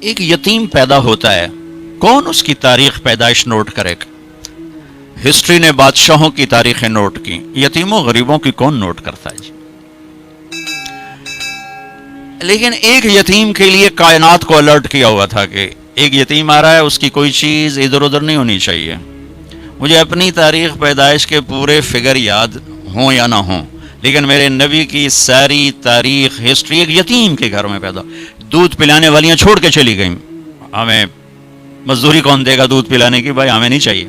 ایک یتیم پیدا ہوتا ہے، کون اس کی تاریخ پیدائش نوٹ کرے گا؟ ہسٹری نے بادشاہوں کی تاریخیں نوٹ کی، یتیموں غریبوں کی کون نوٹ کرتا ہے جی؟ لیکن ایک یتیم کے لیے کائنات کو الرٹ کیا ہوا تھا کہ ایک یتیم آ رہا ہے، اس کی کوئی چیز ادھر ادھر نہیں ہونی چاہیے. مجھے اپنی تاریخ پیدائش کے پورے فگر یاد ہوں یا نہ ہوں، لیکن میرے نبی کی ساری تاریخ ہسٹری ایک یتیم کے گھر میں پیدا. دودھ پلانے والیاں چھوڑ کے چلی گئیں، ہمیں مزدوری کون دے گا دودھ پلانے کی؟ بھائی ہمیں نہیں چاہیے.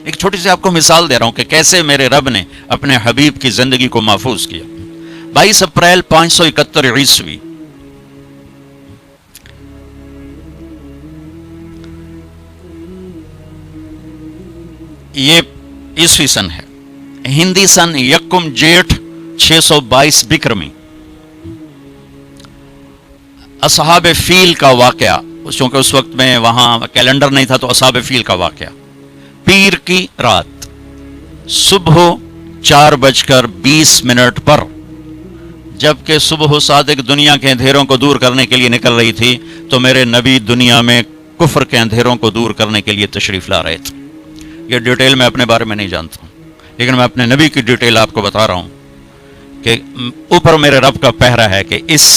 ایک چھوٹی سی آپ کو مثال دے رہا ہوں کہ کیسے میرے رب نے اپنے حبیب کی زندگی کو محفوظ کیا. 22 اپریل 571 عیسوی، یہ عیسوی سن ہے. ہندی سن یکم جیٹھ 622 بکرمی. اصحاب فیل کا واقعہ، چونکہ اس وقت میں وہاں کیلنڈر نہیں تھا تو اصحاب فیل کا واقعہ. پیر کی رات صبح 4:20 پر، جبکہ صبح صادق دنیا کے اندھیروں کو دور کرنے کے لیے نکل رہی تھی تو میرے نبی دنیا میں کفر کے اندھیروں کو دور کرنے کے لیے تشریف لا رہے تھے. یہ ڈیٹیل میں اپنے بارے میں نہیں جانتا ہوں، لیکن میں اپنے نبی کی ڈیٹیل آپ کو بتا رہا ہوں کہ اوپر میرے رب کا پہرا ہے کہ اس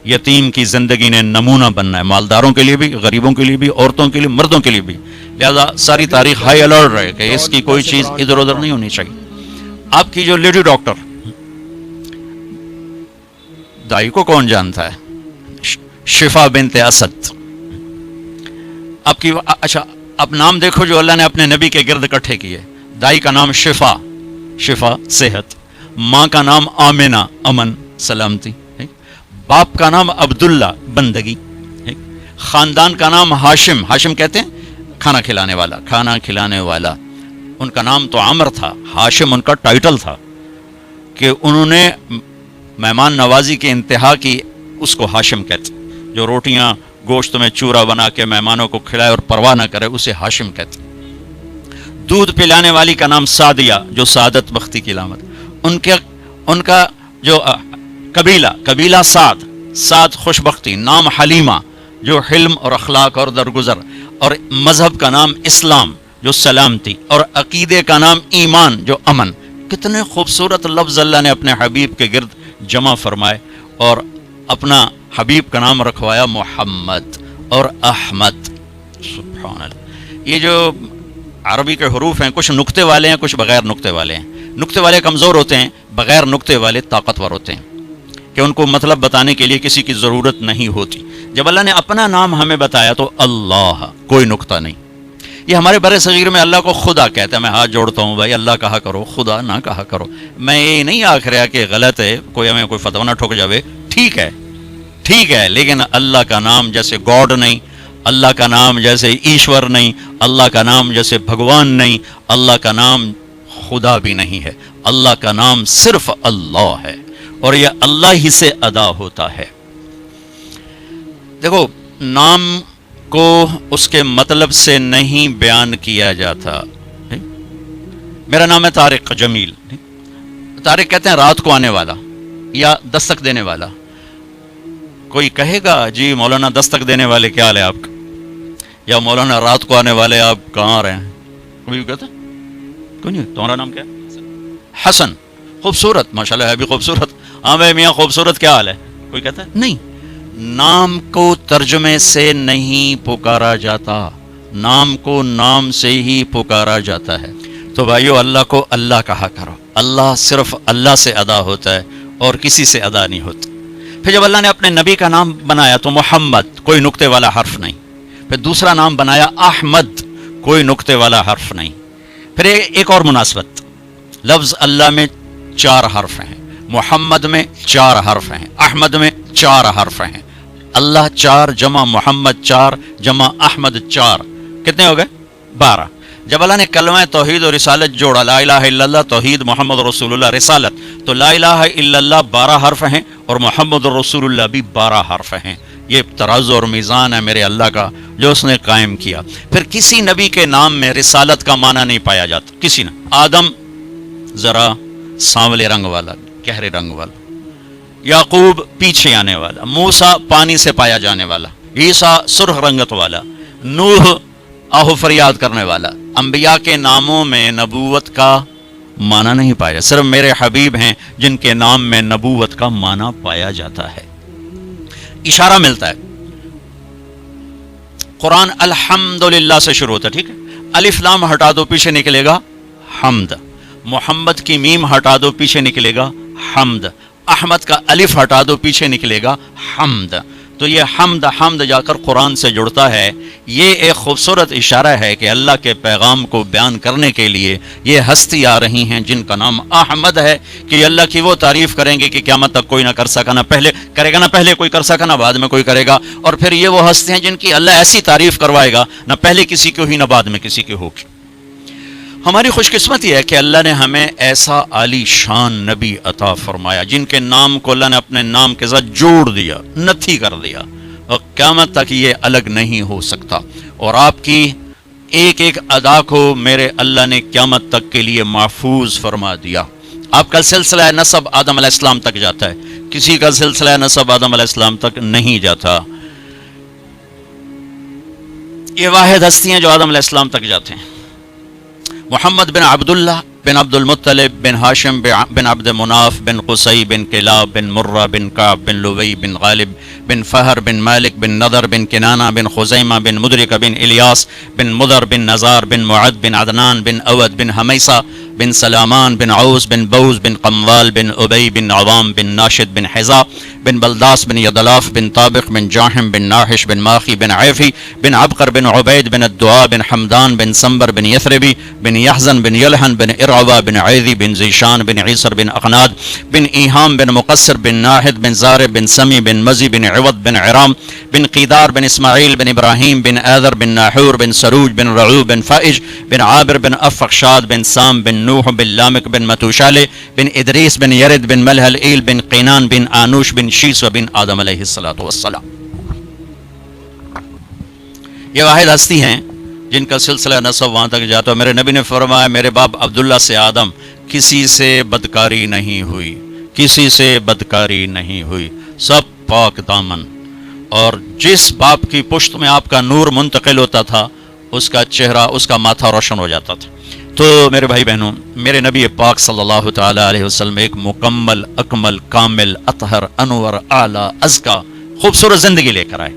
یتیم کی زندگی نے نمونہ بننا ہے، مالداروں کے لیے بھی، غریبوں کے لیے بھی، عورتوں کے لیے، مردوں کے لیے بھی. لہذا ساری تاریخ ہائی الرٹ رہے کہ اس کی کوئی چیز ادھر ادھر نہیں ہونی چاہیے. آپ کی جو لیڈی ڈاکٹر، دائی کو کون جانتا ہے؟ شفا بنت اسد. آپ کی اچھا اب نام دیکھو جو اللہ نے اپنے نبی کے گرد اکٹھے کیے. دائی کا نام شفا، شفا صحت. ماں کا نام آمنہ، امن سلامتی. باپ کا نام عبداللہ بندگی. خاندان کا نام ہاشم، ہاشم کہتے ہیں کھانا کھلانے والا، کھانا کھلانے والا. ان کا نام تو عمر تھا، ہاشم ان کا ٹائٹل تھا کہ انہوں نے مہمان نوازی کی انتہا کی، اس کو ہاشم کہتے. جو روٹیاں گوشت میں چورا بنا کے مہمانوں کو کھلائے اور پرواہ نہ کرے اسے ہاشم کہتے. دودھ پلانے والی کا نام سعدیہ، جو سعادت بختی کی علامت. ان کا جو قبیلہ سعد خوش بختی. نام حلیمہ، جو حلم اور اخلاق اور درگزر. اور مذہب کا نام اسلام، جو سلامتی. اور عقیدے کا نام ایمان، جو امن. کتنے خوبصورت لفظ اللہ نے اپنے حبیب کے گرد جمع فرمائے اور اپنا حبیب کا نام رکھوایا محمد اور احمد. سبحان اللہ. یہ جو عربی کے حروف ہیں کچھ نقطے والے ہیں، کچھ بغیر نقطے والے ہیں. نقطے والے کمزور ہوتے ہیں، بغیر نقطے والے طاقتور ہوتے ہیں کہ ان کو مطلب بتانے کے لیے کسی کی ضرورت نہیں ہوتی. جب اللہ نے اپنا نام ہمیں بتایا تو اللہ، کوئی نقطہ نہیں. یہ ہمارے بر صغیر میں اللہ کو خدا کہتا ہے. میں ہاتھ جوڑتا ہوں بھائی اللہ کہا کرو، خدا نہ کہا کرو. میں یہ نہیں آکھ رہا کہ غلط ہے، کوئی ہمیں کوئی فتویٰ نہ ٹھوک جاوے. ٹھیک ہے لیکن اللہ کا نام جیسے گاڈ نہیں، اللہ کا نام جیسے ایشور نہیں، اللہ کا نام جیسے بھگوان نہیں، اللہ کا نام خدا بھی نہیں ہے. اللہ کا نام صرف اللہ ہے اور یہ اللہ ہی سے ادا ہوتا ہے. دیکھو نام کو اس کے مطلب سے نہیں بیان کیا جاتا. میرا نام ہے طارق جمیل. طارق کہتے ہیں رات کو آنے والا یا دستک دینے والا. کوئی کہے گا جی مولانا دستک دینے والے کیا حال ہے آپ کا، یا مولانا رات کو آنے والے آپ کہاں رہے ہیں؟ کوئی کہتا کوئی نہیں. تمہارا نام کیا ہے؟ حسن. خوبصورت، ماشاءاللہ ہے بھی خوبصورت. ہاں بھائی میاں خوبصورت کیا حال ہے؟ کوئی کہتا ہے نہیں. نام کو ترجمے سے نہیں پکارا جاتا، نام کو نام سے ہی پکارا جاتا ہے. تو بھائیو اللہ کو اللہ کہا کرو. اللہ صرف اللہ سے ادا ہوتا ہے اور کسی سے ادا نہیں ہوتا. پھر جب اللہ نے اپنے نبی کا نام بنایا تو محمد، کوئی نقطے والا حرف نہیں. پھر دوسرا نام بنایا احمد، کوئی نقطے والا حرف نہیں. پھر ایک اور مناسبت، لفظ اللہ میں 4 حرف ہیں، محمد میں 4 حرف ہیں، احمد میں 4 حرف ہیں. اللہ 4 جمع محمد 4 جمع احمد 4، کتنے ہو گئے؟ 12. جب اللہ نے کلمہ توحید اور رسالت جوڑا، لا الہ الا اللہ توحید، محمد رسول اللہ رسالت، تو لا الہ الا اللہ 12 حرف ہیں اور محمد رسول اللہ بھی 12 حرف ہیں. یہ ترازو اور میزان ہے میرے اللہ کا جو اس نے قائم کیا. پھر کسی نبی کے نام میں رسالت کا معنی نہیں پایا جاتا، کسی نے. آدم ذرا سانولے رنگ والا، گہرے رنگ والا. یعقوب پیچھے آنے والا. موسیٰ پانی سے پایا جانے والا. عیسیٰ سرخ رنگت والا، نوح آہو فریاد کرنے والا۔ انبیاء کے ناموں میں نبوت کا معنی نہیں پایا، صرف میرے حبیب ہیں جن کے نام میں نبوت کا معنی پایا جاتا ہے، اشارہ ملتا ہے۔ قرآن الحمدللہ سے شروع ہوتا ہے، ٹھیک ہے، الف لام ہٹا دو پیچھے نکلے گا حمد، محمد کی میم ہٹا دو پیچھے نکلے گا حمد، احمد کا الف ہٹا دو پیچھے نکلے گا حمد۔ تو یہ حمد جا کر قرآن سے جڑتا ہے۔ یہ ایک خوبصورت اشارہ ہے کہ اللہ کے پیغام کو بیان کرنے کے لیے یہ ہستی آ رہی ہیں جن کا نام احمد ہے، کہ اللہ کی وہ تعریف کریں گے کہ قیامت تک کوئی نہ کر سکا، نہ پہلے کرے گا، نہ پہلے کوئی کر سکا، نہ بعد میں کوئی کرے گا۔ اور پھر یہ وہ ہستی ہیں جن کی اللہ ایسی تعریف کروائے گا، نہ پہلے کسی کی ہوئی نہ بعد میں کسی کی ہوگی۔ ہماری خوش قسمتی ہے کہ اللہ نے ہمیں ایسا عالی شان نبی عطا فرمایا جن کے نام کو اللہ نے اپنے نام کے ساتھ جوڑ دیا، نتھی کر دیا، اور قیامت تک یہ الگ نہیں ہو سکتا۔ اور آپ کی ایک ایک ادا کو میرے اللہ نے قیامت تک کے لیے محفوظ فرما دیا۔ آپ کا سلسلہ نسب آدم علیہ السلام تک جاتا ہے، کسی کا سلسلہ نسب آدم علیہ السلام تک نہیں جاتا۔ یہ واحد ہستی ہیں جو آدم علیہ السلام تک جاتے ہیں۔ محمد بن عبداللہ بن عبد المطلب بن ہاشم بن عبد مناف بن قصی بن کلاب بن مرہ بن کعب بن لوی بن غالب بن فہر بن مالک بن نضر بن کنانہ بن خزیمہ بن مدرکہ بن الیاس بن مدر بن نزار بن معد بن عدنان بن اود بن حمیسہ بن سلامان بن عوس بن بوز بن قموال بن ابی بن عوام بن ناشد بن حزا بن بلداس بن یدلاف بن طابق بن جاحم بن ناحش بن ماخی بن عیفی بن عبقر بن عبید بن الدعاء بن حمدان بن سنبر بن یثربی بن یحزن بن یلحن بن ارعوہ بن عیدی بن زیشان بن عیسر بن اقناد بن ایہام بن مقصر بن ناحد بن زارب بن سمی بن مزی بن عوض بن عرام بن قیدار بن اسماعیل بن ابراہیم بن آذر بن ناحور بن سروج بن رعو بن فائج بن عابر بن افخشاد بن سام بن نوح بن لامک بن متوشالے بن ادریس بن یرد بن ملحل ایل بن قینان بن آنوش بن شیس و بن آدم علیہ السلام۔ یہ واحد ہستی ہیں جن کا سلسلہ نسب وہاں تک جاتا ہے۔ میرے نبی نے فرمایا میرے باپ عبداللہ سے آدم کسی سے بدکاری نہیں ہوئی، کسی سے بدکاری نہیں ہوئی، سب پاک دامن۔ اور جس باپ کی پشت میں آپ کا نور منتقل ہوتا تھا اس کا چہرہ، اس کا ماتھا روشن ہو جاتا تھا۔ تو میرے بھائی بہنوں، میرے نبی پاک صلی اللہ تعالی علیہ وسلم ایک مکمل، اکمل، کامل، اطہر، انور، اعلیٰ، ازکا خوبصورت زندگی لے کر آئے۔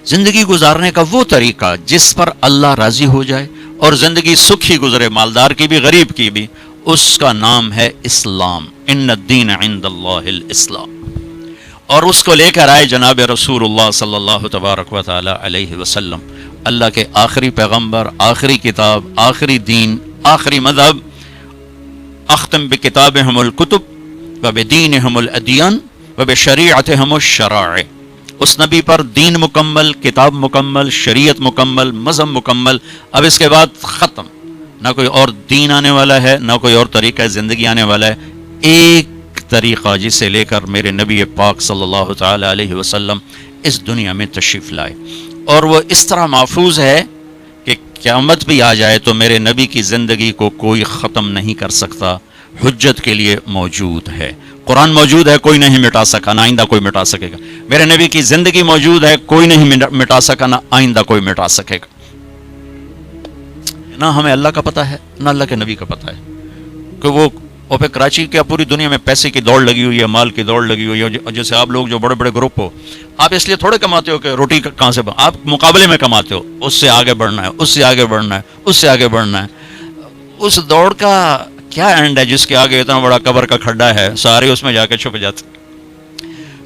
زندگی گزارنے کا وہ طریقہ جس پر اللہ راضی ہو جائے اور زندگی سکھی گزرے، مالدار کی بھی غریب کی بھی، اس کا نام ہے اسلام۔ ان الدین عند اللہ الاسلام۔ اور اس کو لے کر آئے جناب رسول اللہ صلی اللہ تبارک و تعالی علیہ وسلم، اللہ کے آخری پیغمبر، آخری کتاب، آخری دین، آخری مذہب۔ اختم بکتابہم الکتب وبدینہم الادیان وبشریعتہم الشرائع۔ اس نبی پر دین مکمل، کتاب مکمل، شریعت مکمل، مذہب مکمل۔ اب اس کے بعد ختم، نہ کوئی اور دین آنے والا ہے، نہ کوئی اور طریقہ زندگی آنے والا ہے۔ ایک طریقہ جسے لے کر میرے نبی پاک صلی اللہ تعالی علیہ وسلم اس دنیا میں تشریف لائے، اور وہ اس طرح محفوظ ہے کہ قیامت بھی آ جائے تو میرے نبی کی زندگی کو کوئی ختم نہیں کر سکتا، حجت کے لیے موجود ہے۔ قرآن موجود ہے، کوئی نہیں مٹا سکا، نہ آئندہ کوئی مٹا سکے گا۔ میرے نبی کی زندگی موجود ہے، کوئی نہیں مٹا سکا، نہ آئندہ کوئی مٹا سکے گا۔ نہ ہمیں اللہ کا پتہ ہے، نہ اللہ کے نبی کا پتہ ہے، کہ وہ پہ کراچی کیا پوری دنیا میں پیسے کی دوڑ لگی ہوئی ہے، مال کی دوڑ لگی ہوئی ہے۔ جیسے آپ لوگ جو بڑے بڑے گروپ ہو، آپ اس لیے تھوڑے کماتے ہو کہ روٹی کہاں سے آپ مقابلے میں کماتے ہو، اس سے آگے بڑھنا ہے، اس سے آگے بڑھنا ہے، اس سے آگے بڑھنا ہے۔ اس دوڑ کا کیا اینڈ ہے جس کے آگے اتنا بڑا قبر کا کھڈا ہے، سارے اس میں جا کے چھپ جاتے۔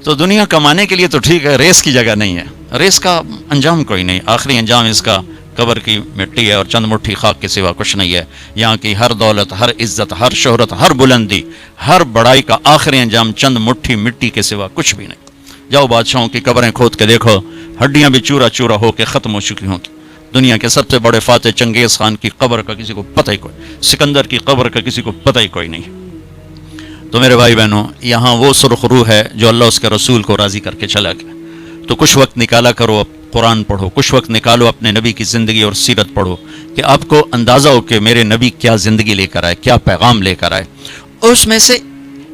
تو دنیا کمانے کے لیے تو ٹھیک ہے، ریس کی جگہ نہیں ہے، ریس کا انجام کوئی نہیں، آخری انجام اس کا قبر کی مٹی ہے اور چند مٹھی خاک کے سوا کچھ نہیں ہے۔ یہاں کی ہر دولت، ہر عزت، ہر شہرت، ہر بلندی، ہر بڑائی کا آخری انجام چند مٹھی مٹی کے سوا کچھ بھی نہیں۔ جاؤ بادشاہوں کی قبریں کھود کے دیکھو، ہڈیاں بھی چورا چورا ہو کے ختم ہو چکی ہوں گی۔ دنیا کے سب سے بڑے فاتح چنگیز خان کی قبر کا کسی کو پتہ ہی کوئی، سکندر کی قبر کا کسی کو پتہ ہی کوئی نہیں۔ تو میرے بھائی بہنوں، یہاں وہ سرخ روح ہے جو اللہ اس کے رسول کو راضی کر کے چلا گیا۔ تو کچھ وقت نکالا کرو، قرآن پڑھو، کچھ وقت نکالو اپنے نبی کی زندگی اور سیرت پڑھو، کہ آپ کو اندازہ ہو کہ میرے نبی کیا زندگی لے کر آئے، کیا پیغام لے کر آئے۔ اس میں سے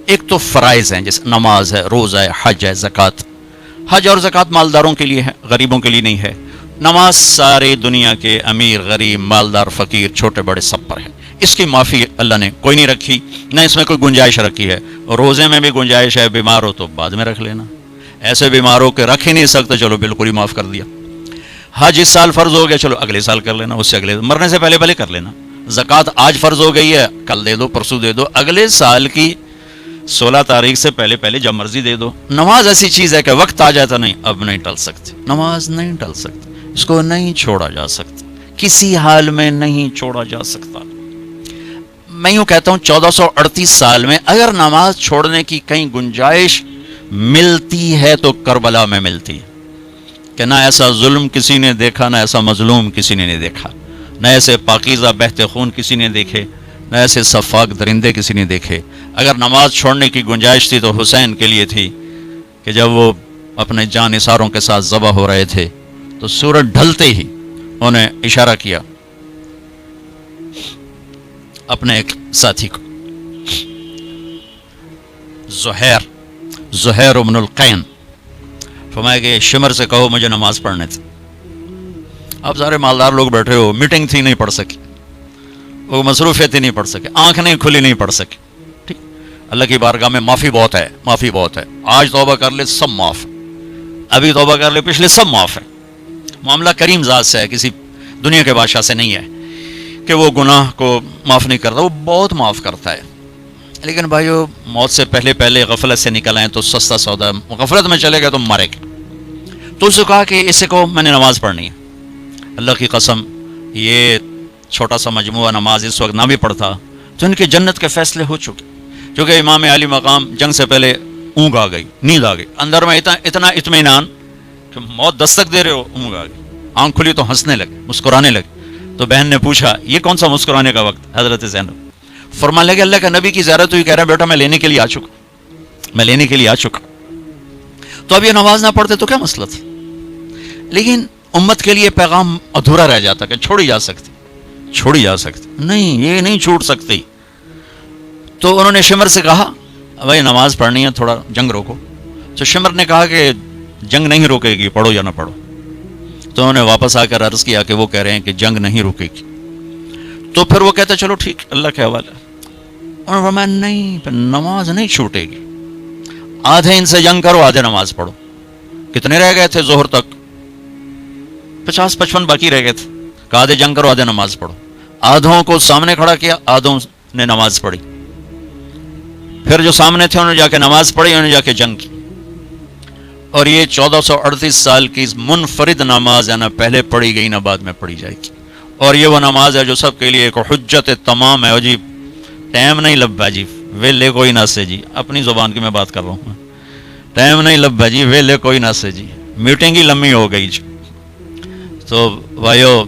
ایک تو فرائض ہیں، جیسے نماز ہے، روزہ ہے، حج ہے، زکوٰۃ۔ حج اور زکوٰۃ مالداروں کے لیے ہے، غریبوں کے لیے نہیں ہے. نماز سارے دنیا کے امیر غریب مالدار فقیر چھوٹے بڑے سب پر ہے. اس کی معافی اللہ نے کوئی نہیں رکھی، نہ اس میں کوئی گنجائش رکھی ہے. روزے میں بھی گنجائش ہے، بیمار ہو تو بعد میں رکھ لینا. ایسے بیمار ہو کے رکھ ہی نہیں سکتے، چلو بالکل ہی معاف کر دیا. حج اس سال فرض ہو گیا، چلو اگلے سال کر لینا، اس سے اگلے مرنے سے پہلے پہلے کر لینا. زکوٰۃ آج فرض ہو گئی ہے، کل دے دو، پرسوں دے دو، اگلے سال کی 16 تاریخ سے پہلے پہلے جب مرضی دے دو. نماز ایسی چیز ہے کہ وقت آ جاتا نہیں، اب نہیں ٹل سکتی. نماز نہیں ٹل سکتی، اس کو نہیں چھوڑا جا سکتا، کسی حال میں نہیں چھوڑا جا سکتا. میں یوں کہتا ہوں 1438 سال میں اگر نماز چھوڑنے کی کہیں گنجائش ملتی ہے تو کربلا میں ملتی ہے، کہ نہ ایسا ظلم کسی نے دیکھا، نہ ایسا مظلوم کسی نے نہیں دیکھا، نہ ایسے پاکیزہ بہتے خون کسی نے دیکھے، نہ ایسے صفاک درندے کسی نے دیکھے. اگر نماز چھوڑنے کی گنجائش تھی تو حسین کے لیے تھی کہ جب وہ اپنے جان نثاروں کے ساتھ ذبح ہو رہے تھے تو سورج ڈھلتے ہی انہیں اشارہ کیا اپنے ایک ساتھی کو، زہیر ابن القین، فرمایا کہ شمر سے کہو مجھے نماز پڑھنے تھی. اب سارے مالدار لوگ بیٹھے ہو، میٹنگ تھی نہیں پڑھ سکی، وہ مصروفیت ہی نہیں پڑھ سکے، آنکھ نہیں کھلی نہیں پڑھ سکے. ٹھیک، اللہ کی بارگاہ میں معافی بہت ہے، معافی بہت ہے. آج توبہ کر لے سب معاف، ابھی توبہ کر لے پچھلے سب معاف ہے. معاملہ کریم ذات سے ہے، کسی دنیا کے بادشاہ سے نہیں ہے کہ وہ گناہ کو معاف نہیں کرتا، وہ بہت معاف کرتا ہے. لیکن بھائیو موت سے پہلے پہلے غفلت سے نکل آئیں تو سستا سودا، غفلت میں چلے گئے تو مارے گا. تو اس نے کہا کہ اس سے کہو میں نے نماز پڑھنی ہے. اللہ کی قسم یہ چھوٹا سا مجموعہ نماز اس وقت نہ بھی پڑھتا تو ان کے جنت کے فیصلے ہو چکے. کیونکہ امام علی مقام جنگ سے پہلے اونگ آ گئی، نیند آ گئی، اندر میں اتنا اطمینان کہ موت دستک دے رہے ہو، اونگ آ گئی، آنکھ کھلی تو ہنسنے لگے، مسکرانے لگے. تو بہن نے پوچھا یہ کون سا مسکرانے کا وقت؟ حضرت زینب فرمان لگے اللہ کا نبی کی زیارت ہوئی، کہہ رہا بیٹا میں لینے کے لیے آ چکا، میں لینے کے لیے آ چکا. تو اب یہ نماز نہ پڑھتے تو کیا مسئلہ تھا؟ لیکن امت کے لیے پیغام ادھورا رہ جاتا کہ چھوڑی جا سکتی، چھوڑی جا سکتی نہیں، یہ نہیں چھوٹ سکتی. تو انہوں نے شمر سے کہا بھائی نماز پڑھنی ہے، تھوڑا جنگ روکو. تو شمر نے کہا کہ جنگ نہیں روکے گی، پڑھو یا نہ پڑھو. تو انہوں نے واپس آ کر عرض کیا کہ وہ کہہ رہے ہیں کہ جنگ نہیں رکے گی. تو پھر وہ کہتا چلو ٹھیک اللہ کے حوالے. انہوں نے فرمایا نہیں، نماز نہیں چھوٹے گی، آدھے ان سے جنگ کرو، آدھے نماز پڑھو. کتنے رہ گئے تھے ظہر تک؟ 50-55 باقی رہ گئے تھے. کہ آدھے جنگ کرو آدھے نماز پڑھو. آدھوں کو سامنے کھڑا کیا، آدھوں نے نماز پڑھی. پھر جو سامنے تھے انہوں نے جا کے نماز پڑھی، انہوں نے جا کے جنگ کی. اور یہ 1438 سال کی منفرد نماز ہے، نہ پہلے پڑھی گئی نہ بعد میں پڑھی جائے گی. اور یہ وہ نماز ہے جو سب کے لیے ایک حجت تمام ہے. جی ٹائم نہیں لبا جی، ویلے کوئی نہ سے جی، اپنی زبان کی میں بات کر رہا ہوں. ٹائم نہیں لبا جی، ویلے کوئی نہ سے جی، میٹنگ ہی لمبی ہو گئی جی. تو بھائیو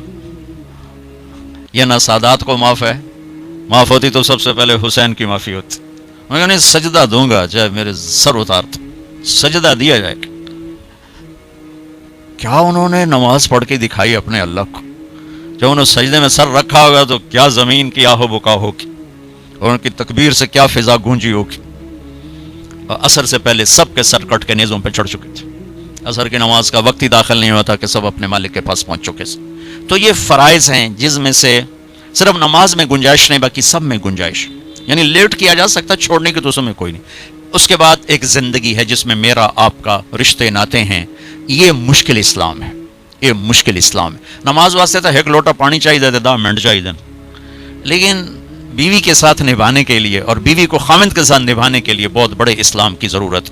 یہ نہ سادات کو معاف ہے، معاف ہوتی تو سب سے پہلے حسین کی معافی ہوتی. میں کہا نہیں سجدہ دوں گا چاہے میرے سر اتار دو، سجدہ دیا جائے گا. کیا انہوں نے نماز پڑھ کے دکھائی اپنے اللہ کو. جب انہوں نے سجدے میں سر رکھا ہوگا تو کیا زمین کی آہ و بکا ہوگی، اور ان کی تکبیر سے کیا فضا گونجی ہوگی. اور عصر سے پہلے سب کے سر کٹ کے نیزوں پہ چڑھ چکے تھے. عصر کی نماز کا وقت ہی داخل نہیں ہوا تھا کہ سب اپنے مالک کے پاس پہنچ چکے تھے. تو یہ فرائض ہیں جس میں سے صرف نماز میں گنجائش نہیں، باقی سب میں گنجائش. یعنی لیٹ کیا جا سکتا، چھوڑنے کی تو اس میں کوئی نہیں. اس کے بعد ایک زندگی ہے جس میں میرا آپ کا رشتے ناتے ہیں. یہ مشکل اسلام ہے، یہ مشکل اسلام ہے. نماز واسطے تو ایک لوٹا پانی چاہیے، 10 منٹ چاہیے. لیکن بیوی کے ساتھ نبھانے کے لیے اور بیوی کو خامند کے ساتھ نبھانے کے لیے بہت بڑے اسلام کی ضرورت.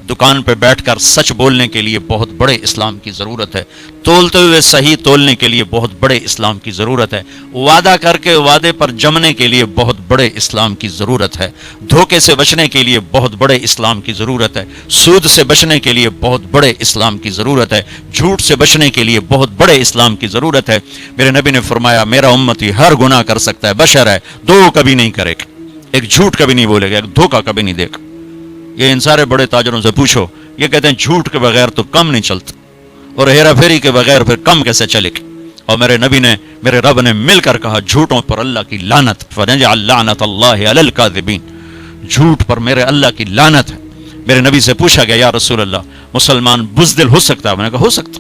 دکان پہ بیٹھ کر سچ بولنے کے لیے بہت بڑے اسلام کی ضرورت ہے. تولتے ہوئے صحیح تولنے کے لیے بہت بڑے اسلام کی ضرورت ہے. وعدہ کر کے وعدے پر جمنے کے لیے بہت بڑے اسلام کی ضرورت ہے. دھوکے سے بچنے کے لیے بہت بڑے اسلام کی ضرورت ہے. سود سے بچنے کے لیے بہت بڑے اسلام کی ضرورت ہے. جھوٹ سے بچنے کے لیے بہت بڑے اسلام کی ضرورت ہے. میرے نبی نے فرمایا میرا امتی ہر گناہ کر سکتا ہے، بشر ہے، 2 کبھی نہیں کرے گا. ایک جھوٹ کبھی نہیں بولے گا، ایک دھوکہ کبھی نہیں دے گا. یہ ان سارے بڑے تاجروں سے پوچھو، یہ کہتے ہیں جھوٹ کے بغیر تو کم نہیں چلتا، اور ہیرا پھیری کے بغیر پھر کم کیسے چلے گا. اور میرے نبی نے، میرے رب نے مل کر کہا جھوٹوں پر اللہ کی لعنت، فَنَجْعَلْ لَعْنَةَ اللَّهِ عَلَى الْكَاذِبِينَ. جھوٹ پر میرے اللہ کی لعنت ہے. میرے نبی سے پوچھا گیا یا رسول اللہ مسلمان بزدل ہو سکتا ہے؟ میں نے کہا ہو سکتا.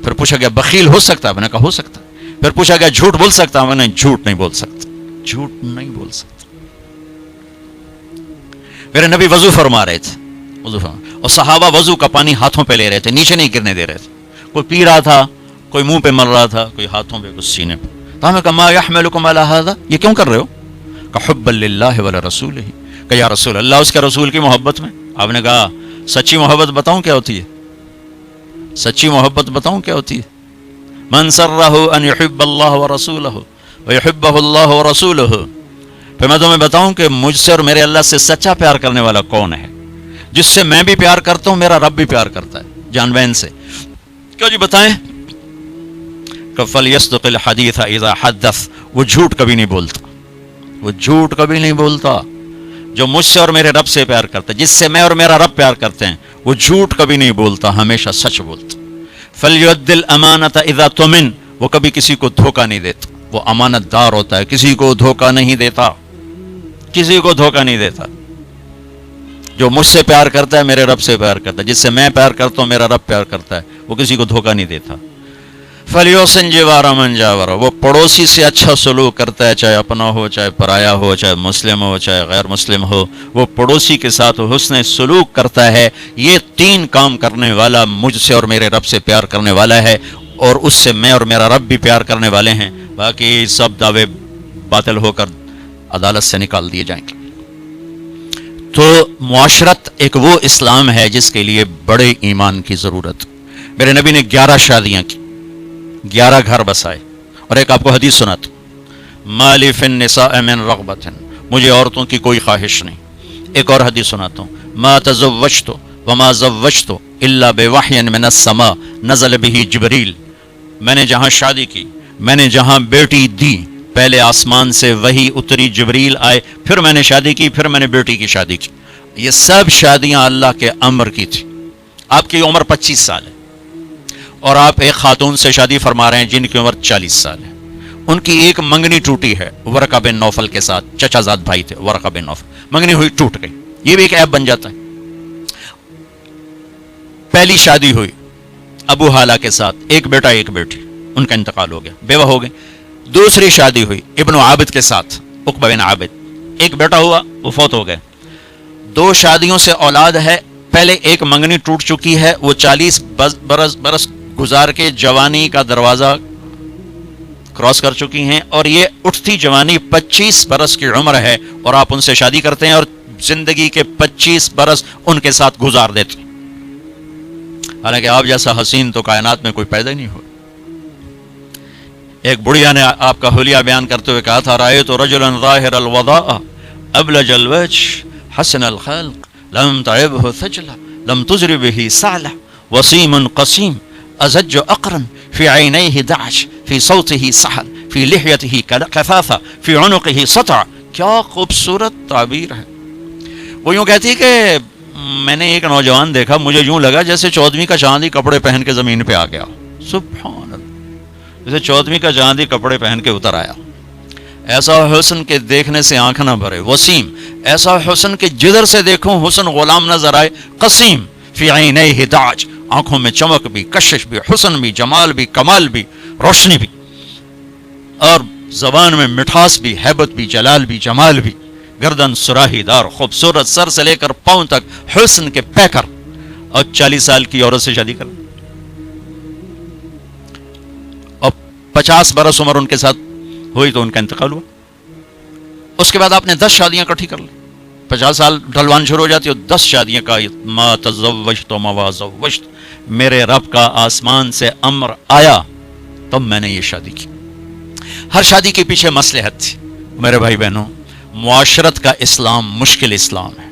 پھر پوچھا گیا بخیل ہو سکتا ہے؟ میں نے کہا ہو سکتا. پھر پوچھا گیا جھوٹ بول سکتا ہے؟ میں نے جھوٹ نہیں بول سکتا. جھوٹ نہیں بول سکتا. میرے نبی وضو فرما رہے تھے، اور صحابہ وضو کا پانی ہاتھوں پہ لے رہے تھے، نیچے نہیں گرنے دے رہے تھے. کوئی پی رہا تھا، کوئی منہ پہ مل رہا تھا، کوئی ہاتھوں پہ، کچھ سینے پہ. تو ہمیں کہا ما یحملکم علی ھذا، یہ کیوں کر رہے ہو؟ کہ حبا للہ ولرسولہ، کہ یا رسول اللہ، اس کے رسول کی محبت میں. آپ نے کہا سچی محبت بتاؤں کیا ہوتی ہے؟ سچی محبت بتاؤں کیا ہوتی ہے؟ من سرہ ان یحب اللہ ورسولہ ویحبہ اللہ ورسولہ. پھر میں تمہیں بتاؤں کہ مجھ سے اور میرے اللہ سے سچا پیار کرنے والا کون ہے؟ جس سے میں بھی پیار کرتا ہوں، میرا رب بھی پیار کرتا ہے، جان بہن سے. کیوں جی بتائیں؟ کہ فلیصدق الحدیث اذا حدث، وہ جھوٹ کبھی نہیں بولتا. وہ جھوٹ کبھی نہیں بولتا. جو مجھ سے اور میرے رب سے پیار کرتا ہے، جس سے میں اور میرا رب پیار کرتے ہیں، وہ جھوٹ کبھی نہیں بولتا، ہمیشہ سچ بولتا. فلیؤدی الامانۃ اذا تؤمن، وہ کبھی کسی کو دھوکہ نہیں دیتا، وہ امانت دار ہوتا ہے، کسی کو دھوکہ نہیں دیتا، کسی کو دھوکہ نہیں دیتا. جو مجھ سے پیار کرتا ہے میرے رب سے پیار کرتا ہے، جس سے میں پیار کرتا ہوں میرا رب پیار کرتا ہے، وہ کسی کو دھوکہ نہیں دیتا. فلیحسن جوار من جاور، وہ پڑوسی سے اچھا سلوک کرتا ہے، چاہے اپنا ہو، چاہے پرایا ہو، چاہے مسلم ہو، چاہے غیر مسلم ہو، وہ پڑوسی کے ساتھ حسن سلوک کرتا ہے. یہ 3 کام کرنے والا مجھ سے اور میرے رب سے پیار کرنے والا ہے، اور اس سے میں اور میرا رب بھی پیار کرنے والے ہیں. باقی سب دعوے باطل ہو کر عدالت سے نکال دیے جائیں گے. تو معاشرت ایک وہ اسلام ہے جس کے لیے بڑے ایمان کی ضرورت. میرے نبی نے 11 شادیاں کی، 11 گھر بسائے. اور ایک آپ کو حدیث سناتا ہوں، ما لی فی النساء من رغبۃ، مجھے عورتوں کی کوئی خواہش نہیں. ایک اور حدیث سناتا ہوں، ما تزوجت وما زوجت الا بوحی من السماء نزل به جبریل. میں نے جہاں شادی کی، میں نے جہاں بیٹی دی، پہلے آسمان سے وحی اتری، جبریل آئے، پھر میں نے شادی کی، پھر میں نے بیٹی کی شادی کی. یہ سب شادیاں اللہ کے امر کی تھی. آپ کی عمر 25 سال ہے، اور آپ ایک خاتون سے شادی فرما رہے ہیں جن کی عمر 40 سال ہے. ان کی ایک منگنی ٹوٹی ہے ورقہ بن نوفل کے ساتھ، چچا زاد بھائی تھے ورقہ بن نوفل. منگنی ہوئی، ٹوٹ گئی. یہ بھی ایک عیب بن جاتا ہے. پہلی شادی ہوئی ابو حالہ کے ساتھ، ایک بیٹا ایک بیٹی، ان کا انتقال ہو گیا، بیوہ ہو گئے. دوسری شادی ہوئی ابن عابد کے ساتھ، عقبہ بن عابد، ایک بیٹا ہوا، وہ فوت ہو گئے. 2 شادیوں سے اولاد ہے. پہلے ایک منگنی ٹوٹ چکی ہے، وہ 40 برس گزار کے جوانی کا دروازہ کراس کر چکی ہیں، اور یہ اٹھتی جوانی 25 برس کی عمر ہے، اور آپ ان سے شادی کرتے ہیں اور زندگی کے 25 برس ان کے ساتھ گزار دیتے ہیں. حالانکہ آپ جیسا حسین تو کائنات میں کوئی پیدا ہی نہیں ہوا. ایک بڑھیا نے آپ کا حلیہ بیان کرتے ہوئے کہا تھا، رأیت رجلا ظاہر الوضاء ابلج الوجه حسن الخلق لم تعبه ثجلة لم تزر به سعلة وسيم قسيم أزج أقرن في عينيه دعش في صوته سحل في لحيته كثافة في عنقه سطع. کیا خوبصورت تعبیر ہے. وہ یوں کہتی کہ میں نے ایک نوجوان دیکھا، مجھے یوں لگا جیسے 14ویں کا چاندی کپڑے پہن کے زمین پہ آ گیا. سبحان اللہ، جیسے 14ویں کا چاندی کپڑے پہن کے اتر آیا. ایسا حسن کے دیکھنے سے آنکھ نہ بھرے. وسیم، ایسا حسن کے جدھر سے دیکھوں حسن غلام نظر آئے. قسیم، فی عینیہ داج، آنکھوں میں چمک بھی، کشش بھی، حسن بھی، جمال بھی، کمال بھی، روشنی بھی، اور زبان میں مٹھاس بھی، ہیبت بھی، جلال بھی، جمال بھی. گردن سراہی دار، خوبصورت، سر سے لے کر پاؤں تک حسن کے پیکر. اور 40 سال کی عورت سے شادی کر، اور 50 برس عمر ان کے ساتھ ہوئی تو ان کا انتقال ہوا. اس کے بعد آپ نے 10 شادیاں اکٹھی کر لی. 50 سال ڈھلوان شروع ہو جاتی اور 10 شادیاں کا ما تزوجت وما زوجت، میرے رب کا آسمان سے امر آیا تب میں نے یہ شادی کی. ہر شادی کے پیچھے مصلحت تھی. میرے بھائی بہنوں، معاشرت کا اسلام مشکل اسلام ہے،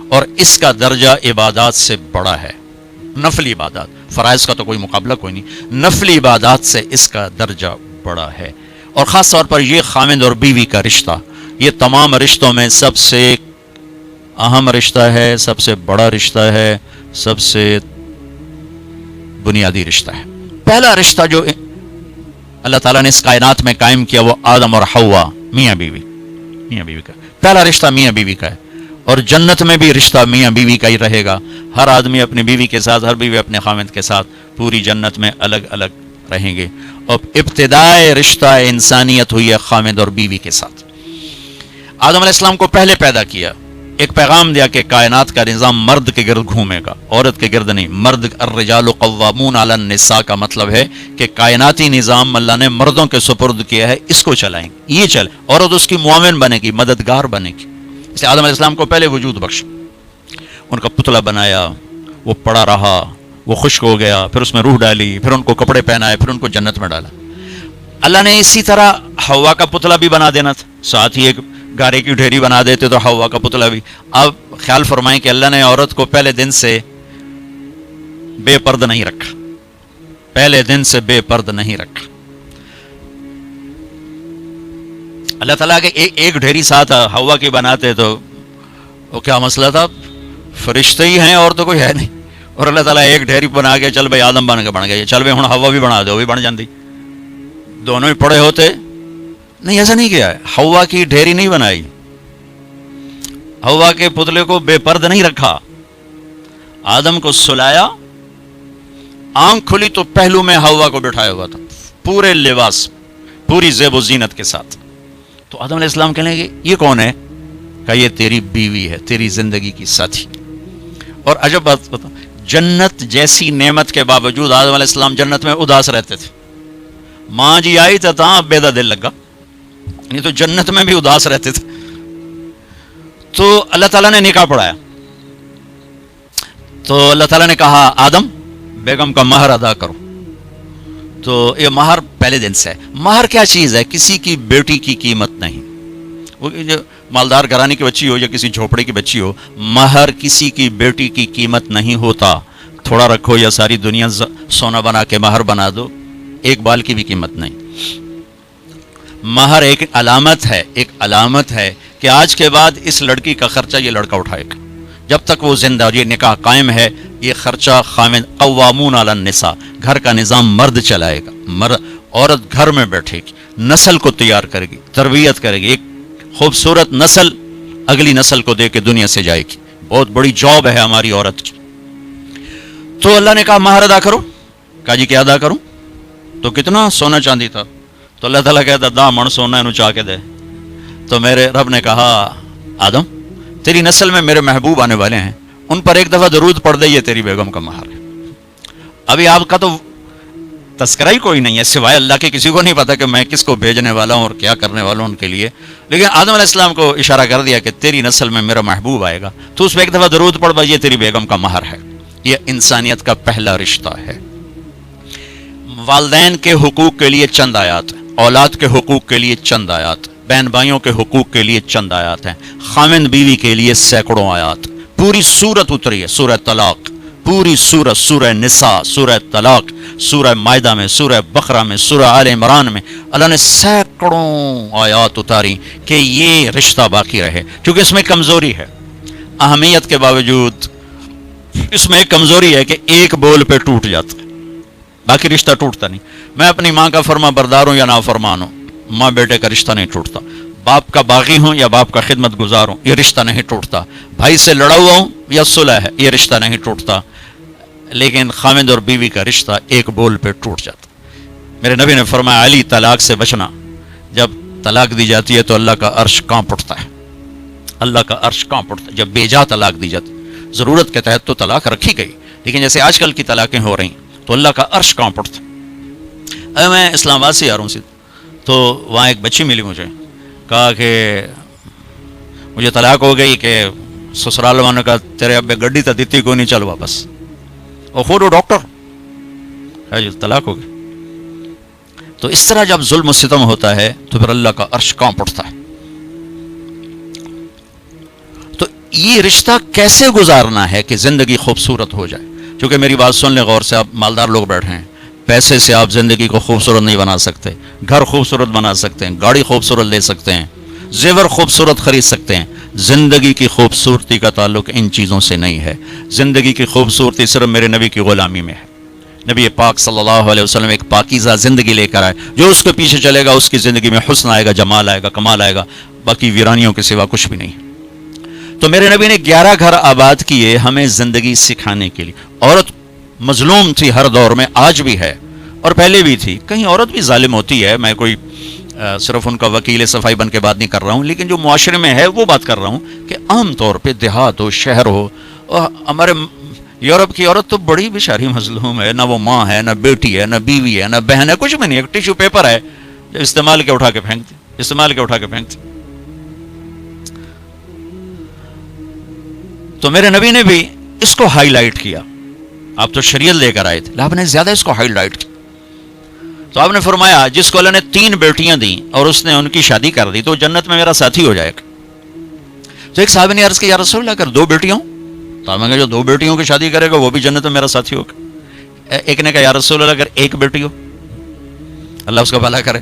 اور اس کا درجہ عبادات سے بڑا ہے. نفلی عبادات، فرائض کا تو کوئی مقابلہ کوئی نہیں، نفلی عبادات سے اس کا درجہ بڑا ہے. اور خاص طور پر یہ خامند اور بیوی کا رشتہ، یہ تمام رشتوں میں سب سے اہم رشتہ ہے، سب سے بڑا رشتہ ہے، سب سے بنیادی رشتہ ہے. پہلا رشتہ جو اللہ تعالیٰ نے اس کائنات میں قائم کیا وہ آدم اور حوا، میاں بیوی کا. پہلا رشتہ میاں بیوی کا ہے. اور جنت میں بھی رشتہ میاں بیوی کا ہی رہے گا. ہر آدمی اپنی بیوی کے ساتھ، ہر بیوی اپنے خاوند کے ساتھ پوری جنت میں الگ الگ رہیں گے. اور ابتدائے رشتہ انسانیت ہوئی ہے خاوند اور بیوی کے ساتھ. آدم علیہ السلام کو پہلے پیدا کیا، ایک پیغام دیا کہ کائنات کا نظام مرد کے گرد گھومے گا، عورت کے گرد نہیں. مرد الرجال قوامون علی النساء کا مطلب ہے کہ کائناتی نظام اللہ نے مردوں کے سپرد کیا ہے، اس کو چلائیں گے، یہ چل. عورت اس کی معاون بنے گی، مددگار بنے گی. اس لیے آدم علیہ السلام کو پہلے وجود بخشا، ان کا پتلا بنایا، وہ پڑا رہا، وہ خشک ہو گیا، پھر اس میں روح ڈالی، پھر ان کو کپڑے پہنائے، پھر ان کو جنت میں ڈالا. اللہ نے اسی طرح حوا کا پتلا بھی بنا دینا تھا، ساتھ ہی ایک گارے کی ڈھیری بنا دیتے تو حوا کا پتلا بھی. اب خیال فرمائیں کہ اللہ نے عورت کو پہلے دن سے بے پرد نہیں رکھا، پہلے دن سے بے پرد نہیں رکھا. اللہ تعالیٰ کے ایک ڈھیری ساتھ حوا کی بناتے تو وہ کیا مسئلہ تھا، فرشتے ہی ہیں اور تو کوئی ہے نہیں. اور اللہ تعالیٰ ایک ڈھیری بنا کے چل بھائی آدم بن کے بن گیا، چل بھائی ہوں حوا بھی بنا دو، وہ بھی بن جاندی. دونوں ہی پڑے ہوتے نہیں، ایسا نہیں کیا ہے. حوا کی ڈھیری نہیں بنائی، حوا کے پتلے کو بے پرد نہیں رکھا. آدم کو سلایا، آنکھ کھلی تو پہلو میں حوا کو بٹھایا ہوا تھا، پورے لباس، پوری زیب و زینت کے ساتھ. تو آدم علیہ السلام کہنے لگے یہ کون ہے؟ کہ یہ تیری بیوی ہے، تیری زندگی کی ساتھی. اور عجب بات بتا، جنت جیسی نعمت کے باوجود آدم علیہ السلام جنت میں اداس رہتے تھے. ماں جی آئی تو تھا بیدا دل لگا، نہیں تو جنت میں بھی اداس رہتے تھے. تو اللہ تعالیٰ نے نکاح پڑھایا. تو اللہ تعالیٰ نے کہا آدم بیگم کا مہر ادا کرو. تو یہ مہر پہلے دن سے ہے. مہر کیا چیز ہے؟ کسی کی بیٹی کی قیمت نہیں. وہ جو مالدار گھرانے کی بچی ہو یا کسی جھوپڑے کی بچی ہو، مہر کسی کی بیٹی کی قیمت نہیں ہوتا. تھوڑا رکھو یا ساری دنیا سونا بنا کے مہر بنا دو، ایک بال کی بھی قیمت نہیں. مہر ایک علامت ہے، ایک علامت ہے کہ آج کے بعد اس لڑکی کا خرچہ یہ لڑکا اٹھائے گا. جب تک وہ زندہ اور یہ نکاح قائم ہے، یہ خرچہ خاوند قوامون علی النساء، گھر کا نظام مرد چلائے گا. عورت گھر میں بیٹھے گی، نسل کو تیار کرے گی، تربیت کرے گی، ایک خوبصورت نسل اگلی نسل کو دے کے دنیا سے جائے گی. بہت بڑی جاب ہے ہماری عورت کی. تو اللہ نے کہا مہر ادا کرو. کہا جی کیا ادا کروں؟ تو کتنا سونا چاندی تھا؟ تو اللہ تعالیٰ کہتا دا من سونا انہوں چاہ کے دے. تو میرے رب نے کہا آدم تیری نسل میں میرے محبوب آنے والے ہیں، ان پر ایک دفعہ درود پڑھ دے، یہ تیری بیگم کا مہر ہے. ابھی آپ کا تو تذکرہ ہی کوئی نہیں ہے سوائے اللہ کے، کسی کو نہیں پتا کہ میں کس کو بھیجنے والا ہوں اور کیا کرنے والا ہوں ان کے لیے. لیکن آدم علیہ السلام کو اشارہ کر دیا کہ تیری نسل میں میرا محبوب آئے گا، تو اس پہ ایک دفعہ درود پڑھ بھائی، یہ تیری بیگم کا مہر ہے. یہ انسانیت کا پہلا رشتہ ہے. والدین کے حقوق کے لیے چند آیات، اولاد کے حقوق کے لیے چند آیات، بہن بھائیوں کے حقوق کے لیے چند آیات ہیں، خاوند بیوی کے لیے سینکڑوں آیات. پوری سورت اتری ہے، سورہ طلاق، پوری سورت، سورہ نساء، سورہ طلاق، سورہ مائدہ میں، سورہ بقرہ میں، سورہ آل عمران میں اللہ نے سینکڑوں آیات اتاری کہ یہ رشتہ باقی رہے. کیونکہ اس میں کمزوری ہے، اہمیت کے باوجود اس میں ایک کمزوری ہے کہ ایک بول پہ ٹوٹ جاتا ہے، باقی رشتہ ٹوٹتا نہیں. میں اپنی ماں کا فرما بردار ہوں یا نافرمان ہوں، ماں بیٹے کا رشتہ نہیں ٹوٹتا. باپ کا باغی ہوں یا باپ کا خدمت گزار ہوں، یہ رشتہ نہیں ٹوٹتا. بھائی سے لڑا ہوا ہوں یا صلح ہے، یہ رشتہ نہیں ٹوٹتا. لیکن خاوند اور بیوی کا رشتہ ایک بول پہ ٹوٹ جاتا. میرے نبی نے فرمایا علی طلاق سے بچنا. جب طلاق دی جاتی ہے تو اللہ کا عرش کانپ اٹھتا ہے، اللہ کا عرش کانپ اٹھتا ہے. جب بے جا طلاق دی جاتی، ضرورت کے تحت تو طلاق رکھی گئی، لیکن جیسے آج کل کی طلاقیں ہو رہی ہیں تو اللہ کا عرش کانپ اٹھتا ہے. میں اسلام آباد سے آ رہا ہوں تو وہاں ایک بچی ملی مجھے، کہا کہ مجھے طلاق ہو گئی، کہ سسرال والوں نے کہا تیرے ابے گڈی تو دیتی کو نہیں، چل واپس. اور خود وہ ڈاکٹر ہے، طلاق ہو گئی. تو اس طرح جب ظلم و ستم ہوتا ہے تو پھر اللہ کا عرش کانپ اٹھتا ہے. تو یہ رشتہ کیسے گزارنا ہے کہ زندگی خوبصورت ہو جائے. کیونکہ میری بات سن لیں غور سے، آپ مالدار لوگ بیٹھے ہیں، پیسے سے آپ زندگی کو خوبصورت نہیں بنا سکتے. گھر خوبصورت بنا سکتے ہیں، گاڑی خوبصورت لے سکتے ہیں، زیور خوبصورت خرید سکتے ہیں. زندگی کی خوبصورتی کا تعلق ان چیزوں سے نہیں ہے. زندگی کی خوبصورتی صرف میرے نبی کی غلامی میں ہے. نبی پاک صلی اللہ علیہ وسلم ایک پاکیزہ زندگی لے کر آئے. جو اس کے پیچھے چلے گا اس کی زندگی میں حسن آئے گا، جمال آئے گا، کمال آئے گا، باقی ویرانیوں کے سوا کچھ بھی نہیں. تو میرے نبی نے 11 گھر آباد کیے ہمیں زندگی سکھانے کے لیے. عورت مظلوم تھی ہر دور میں، آج بھی ہے اور پہلے بھی تھی. کہیں عورت بھی ظالم ہوتی ہے، میں کوئی صرف ان کا وکیل صفائی بن کے بات نہیں کر رہا ہوں، لیکن جو معاشرے میں ہے وہ بات کر رہا ہوں کہ عام طور پہ دیہات ہو، شہر ہو. اور ہمارے یورپ کی عورت تو بڑی بیچاری مظلوم ہے، نہ وہ ماں ہے، نہ بیٹی ہے، نہ بیوی ہے، نہ بہن ہے، کچھ بھی نہیں. ایک ٹیشو پیپر ہے جو استعمال کے اٹھا کے پھینکتے. تو میرے نبی نے بھی اس کو ہائی لائٹ کیا. آپ تو شریعت لے کر آئے تھے، آپ نے زیادہ اس کو ہائی لائٹ کیا. تو آپ نے فرمایا جس کو اللہ نے 3 بیٹیاں دیں اور اس نے ان کی شادی کر دی تو جنت میں میرا ساتھی ہو جائے گا. تو ایک صحابی نے عرض کیا یا رسول اللہ اگر 2 بیٹیاں ہوں؟ تو میں جو 2 بیٹیوں کی شادی کرے گا وہ بھی جنت میں میرا ساتھی ہوگا. ایک نے کہا یا رسول اللہ اگر 1 بیٹی ہو؟ اللہ اس کا بھلا کرے،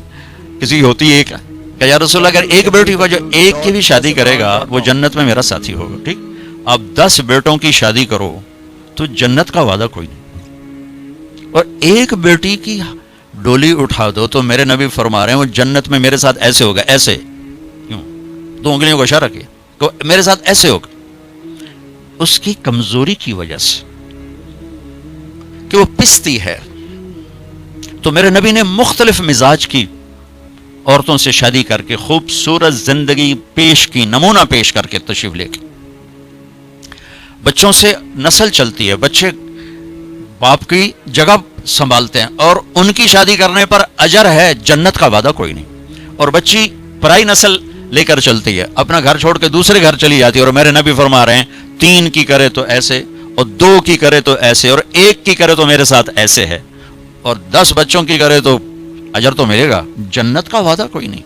کسی کی ہوتی ہے ایک. کہ یا رسول اللہ اگر 1 بیٹی ہو، جو 1 کی بھی شادی کرے گا وہ جنت میں میرا ساتھی ہوگا. ٹھیک، اب 10 بیٹوں کی شادی کرو تو جنت کا وعدہ کوئی نہیں، اور 1 بیٹی کی ڈولی اٹھا دو تو میرے نبی فرما رہے ہیں وہ جنت میں میرے ساتھ ایسے ہوگا. ایسے کیوں؟ 2 انگلیوں کو اشارہ کیا کہ میرے ساتھ ایسے ہوگا. اس کی کمزوری کی وجہ سے کہ وہ پستی ہے. تو میرے نبی نے مختلف مزاج کی عورتوں سے شادی کر کے خوبصورت زندگی پیش کی، نمونہ پیش کر کے تشریف لے کے. بچوں سے نسل چلتی ہے، بچے باپ کی جگہ سنبھالتے ہیں اور ان کی شادی کرنے پر اجر ہے، جنت کا وعدہ کوئی نہیں. اور بچی پرائی نسل لے کر چلتی ہے، اپنا گھر چھوڑ کے دوسرے گھر چلی جاتی ہے. اور میرے نبی فرما رہے ہیں 3 کی کرے تو ایسے، اور 2 کی کرے تو ایسے، اور 1 کی کرے تو میرے ساتھ ایسے ہے، اور 10 بچوں کی کرے تو اجر تو ملے گا، جنت کا وعدہ کوئی نہیں.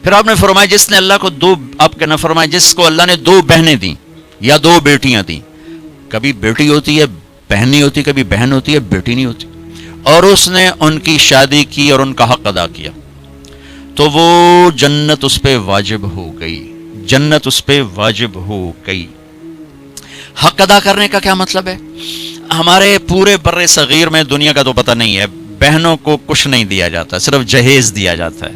پھر آپ نے فرمایا جس نے اللہ کو 2، آپ کے نہ فرمایا جس کو اللہ نے 2 بہنیں دیں یا 2 بیٹیاں دیں. کبھی بیٹی ہوتی ہے بہن نہیں ہوتی، کبھی بہن ہوتی ہے بیٹی نہیں ہوتی، اور اس نے ان کی شادی کی اور ان کا حق ادا کیا تو وہ جنت اس پہ واجب ہو گئی. جنت اس پہ واجب ہو گئی. حق ادا کرنے کا کیا مطلب ہے؟ ہمارے پورے بر صغیر میں، دنیا کا تو پتہ نہیں ہے، بہنوں کو کچھ نہیں دیا جاتا، صرف جہیز دیا جاتا ہے.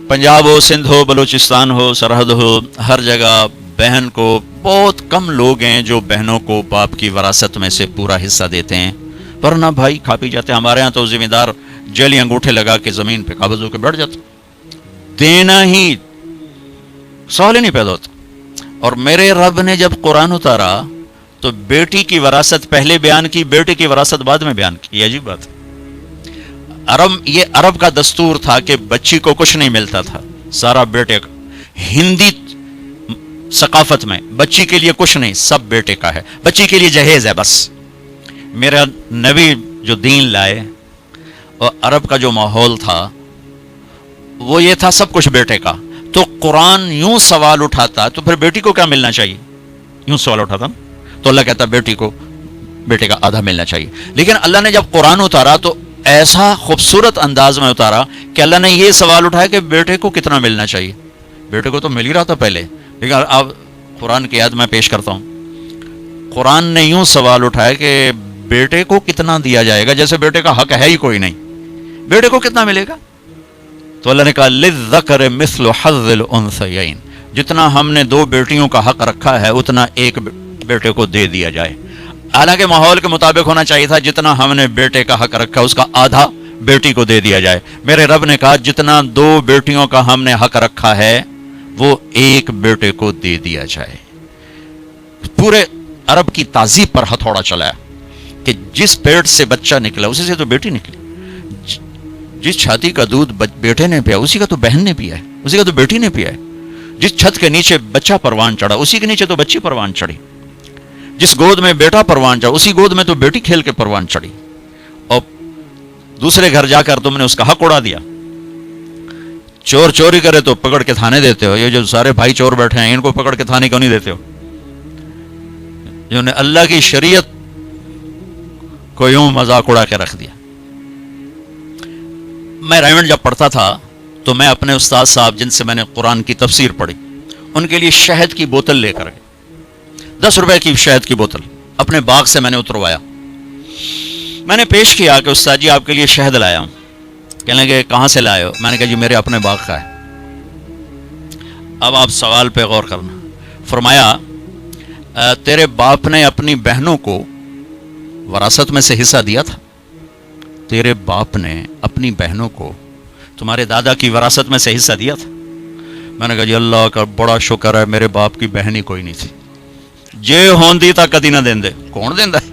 پنجاب ہو، سندھ ہو، بلوچستان ہو، سرحد ہو، ہر جگہ بہن کو، بہت کم لوگ ہیں جو بہنوں کو باپ کی وراثت میں سے پورا حصہ دیتے ہیں، ورنہ بھائی کھا پی جاتے ہیں. ہمارے ہاں تو ذمہ دار جیلی انگوٹھے لگا کے زمین پہ قابض ہو کے بیٹھ جاتا، دینا ہی سوال ہی نہیں پیدا ہوتا. اور میرے رب نے جب قرآن اتارا تو بیٹی کی وراثت پہلے بیان کی، بیٹے کی وراثت بعد میں بیان کی. یہ عجیب بات ہے. یہ عرب کا دستور تھا کہ بچی کو کچھ نہیں ملتا تھا، سارا بیٹے کا. ہندی ثقافت میں بچی کے لیے کچھ نہیں، سب بیٹے کا ہے، بچی کے لیے جہیز ہے بس. میرا نبی جو دین لائے اور عرب کا جو ماحول تھا وہ یہ تھا سب کچھ بیٹے کا. تو قرآن یوں سوال اٹھاتا تو پھر بیٹی کو کیا ملنا چاہیے؟ یوں سوال اٹھاتا تو اللہ کہتا بیٹی کو بیٹے کا آدھا ملنا چاہیے. لیکن اللہ نے جب قرآن اتارا تو ایسا خوبصورت انداز میں اتارا کہ اللہ نے یہ سوال اٹھایا کہ بیٹے کو کتنا ملنا چاہیے. بیٹے کو تو مل ہی رہا تھا پہلے، لیکن اب قرآن کی یاد میں پیش کرتا ہوں. قرآن نے یوں سوال اٹھایا کہ بیٹے کو کتنا دیا جائے گا، جیسے بیٹے کا حق ہے ہی کوئی نہیں، بیٹے کو کتنا ملے گا؟ تو اللہ نے کہا للذکر مثل حظ الانثیین، جتنا ہم نے 2 بیٹیوں کا حق رکھا ہے اتنا 1 بیٹے کو دے دیا جائے. حالانکہ ماحول کے مطابق ہونا چاہیے تھا جتنا ہم نے بیٹے کا حق رکھا اس کا آدھا بیٹی کو دے دیا جائے. میرے رب نے کہا جتنا 2 بیٹیوں کا ہم نے حق رکھا ہے وہ 1 بیٹے کو دے دیا جائے. پورے عرب کی تہذیب پر ہتھوڑا چلایا کہ جس پیٹ سے بچہ نکلا اسی سے تو بیٹی نکلی، جس چھاتی کا دودھ بیٹے نے پیا اسی کا تو بہن نے پیا ہے، اسی کا تو بیٹی نے پیا ہے. جس چھت کے نیچے بچہ پروان چڑھا اسی کے نیچے تو بچی پروان چڑھی، جس گود میں بیٹا پروان چڑھا اسی گود میں تو بیٹی کھیل کے پروان چڑھی. اور دوسرے گھر جا کر تم نے اس کا حق اڑا دیا. چور چوری کرے تو پکڑ کے تھانے دیتے ہو، یہ جو سارے بھائی چور بیٹھے ہیں ان کو پکڑ کے تھانے کیوں نہیں دیتے ہو؟ جنہوں نے اللہ کی شریعت کو یوں مذاق اڑا کے رکھ دیا. میں رائمنڈ جب پڑھتا تھا تو میں اپنے استاد صاحب جن سے میں نے قرآن کی تفسیر پڑھی ان کے لیے شہد کی بوتل لے کر گئے، 10 روپے کی شہد کی بوتل اپنے باغ سے میں نے اتروایا. میں نے پیش کیا کہ استاد جی آپ کے لیے شہد لایا ہوں. کہنے لگے کہاں سے لائے ہو؟ میں نے کہا جی میرے اپنے باغ کا ہے. اب آپ سوال پہ غور کرنا. فرمایا تیرے باپ نے اپنی بہنوں کو وراثت میں سے حصہ دیا تھا؟ تیرے باپ نے اپنی بہنوں کو تمہارے دادا کی وراثت میں سے حصہ دیا تھا؟ میں نے کہا جی اللہ کا بڑا شکر ہے میرے باپ کی بہن ہی کوئی نہیں تھی، جے ہوندی تا کدی نہ دیندے، کون دیندا ہے،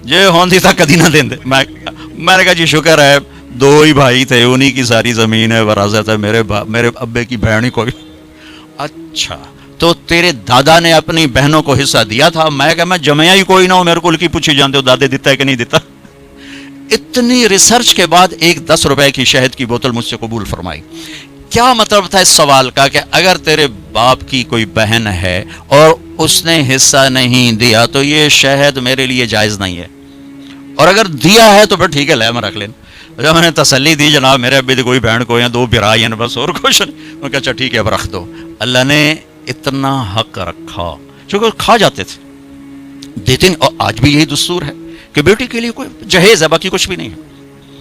جے ہوندی تا کدی نہ دیندے۔ میں نے کہا جی شکر ہے 2 ہی بھائی تھے، انہی کی ساری زمین ہے، وراثت ہے، میرے ابے کی بہن ہی کوئی۔ اچھا تو تیرے دادا نے اپنی بہنوں کو حصہ دیا تھا؟ میں کہا میں جمعیا ہی کوئی نہ ہوں، میرے کو کی پوچھی جانتے ہو دادے دیتا ہے کہ نہیں دیتا۔ اتنی ریسرچ کے بعد ایک 10 روپے کی شہد کی بوتل مجھ سے قبول فرمائی۔ کیا مطلب تھا اس سوال کا کہ اگر تیرے باپ کی کوئی بہن ہے اور اس نے حصہ نہیں دیا تو یہ شہد میرے لیے جائز نہیں ہے، اور اگر دیا ہے تو پھر ٹھیک ہے لے میں رکھ لینا۔ جب میں نے تسلی دی جناب میرے ابھی کوئی بہن کو یا 2 بھرائی ہیں بس اور کچھ نہیں، میں کہا اچھا ٹھیک ہے اب رکھ دو۔ اللہ نے اتنا حق رکھا، چونکہ کھا جاتے تھے دیتے نہیں، اور آج بھی یہی دستور ہے کہ بیٹی کے لیے کوئی جہیز ہے، باقی کچھ بھی نہیں ہے۔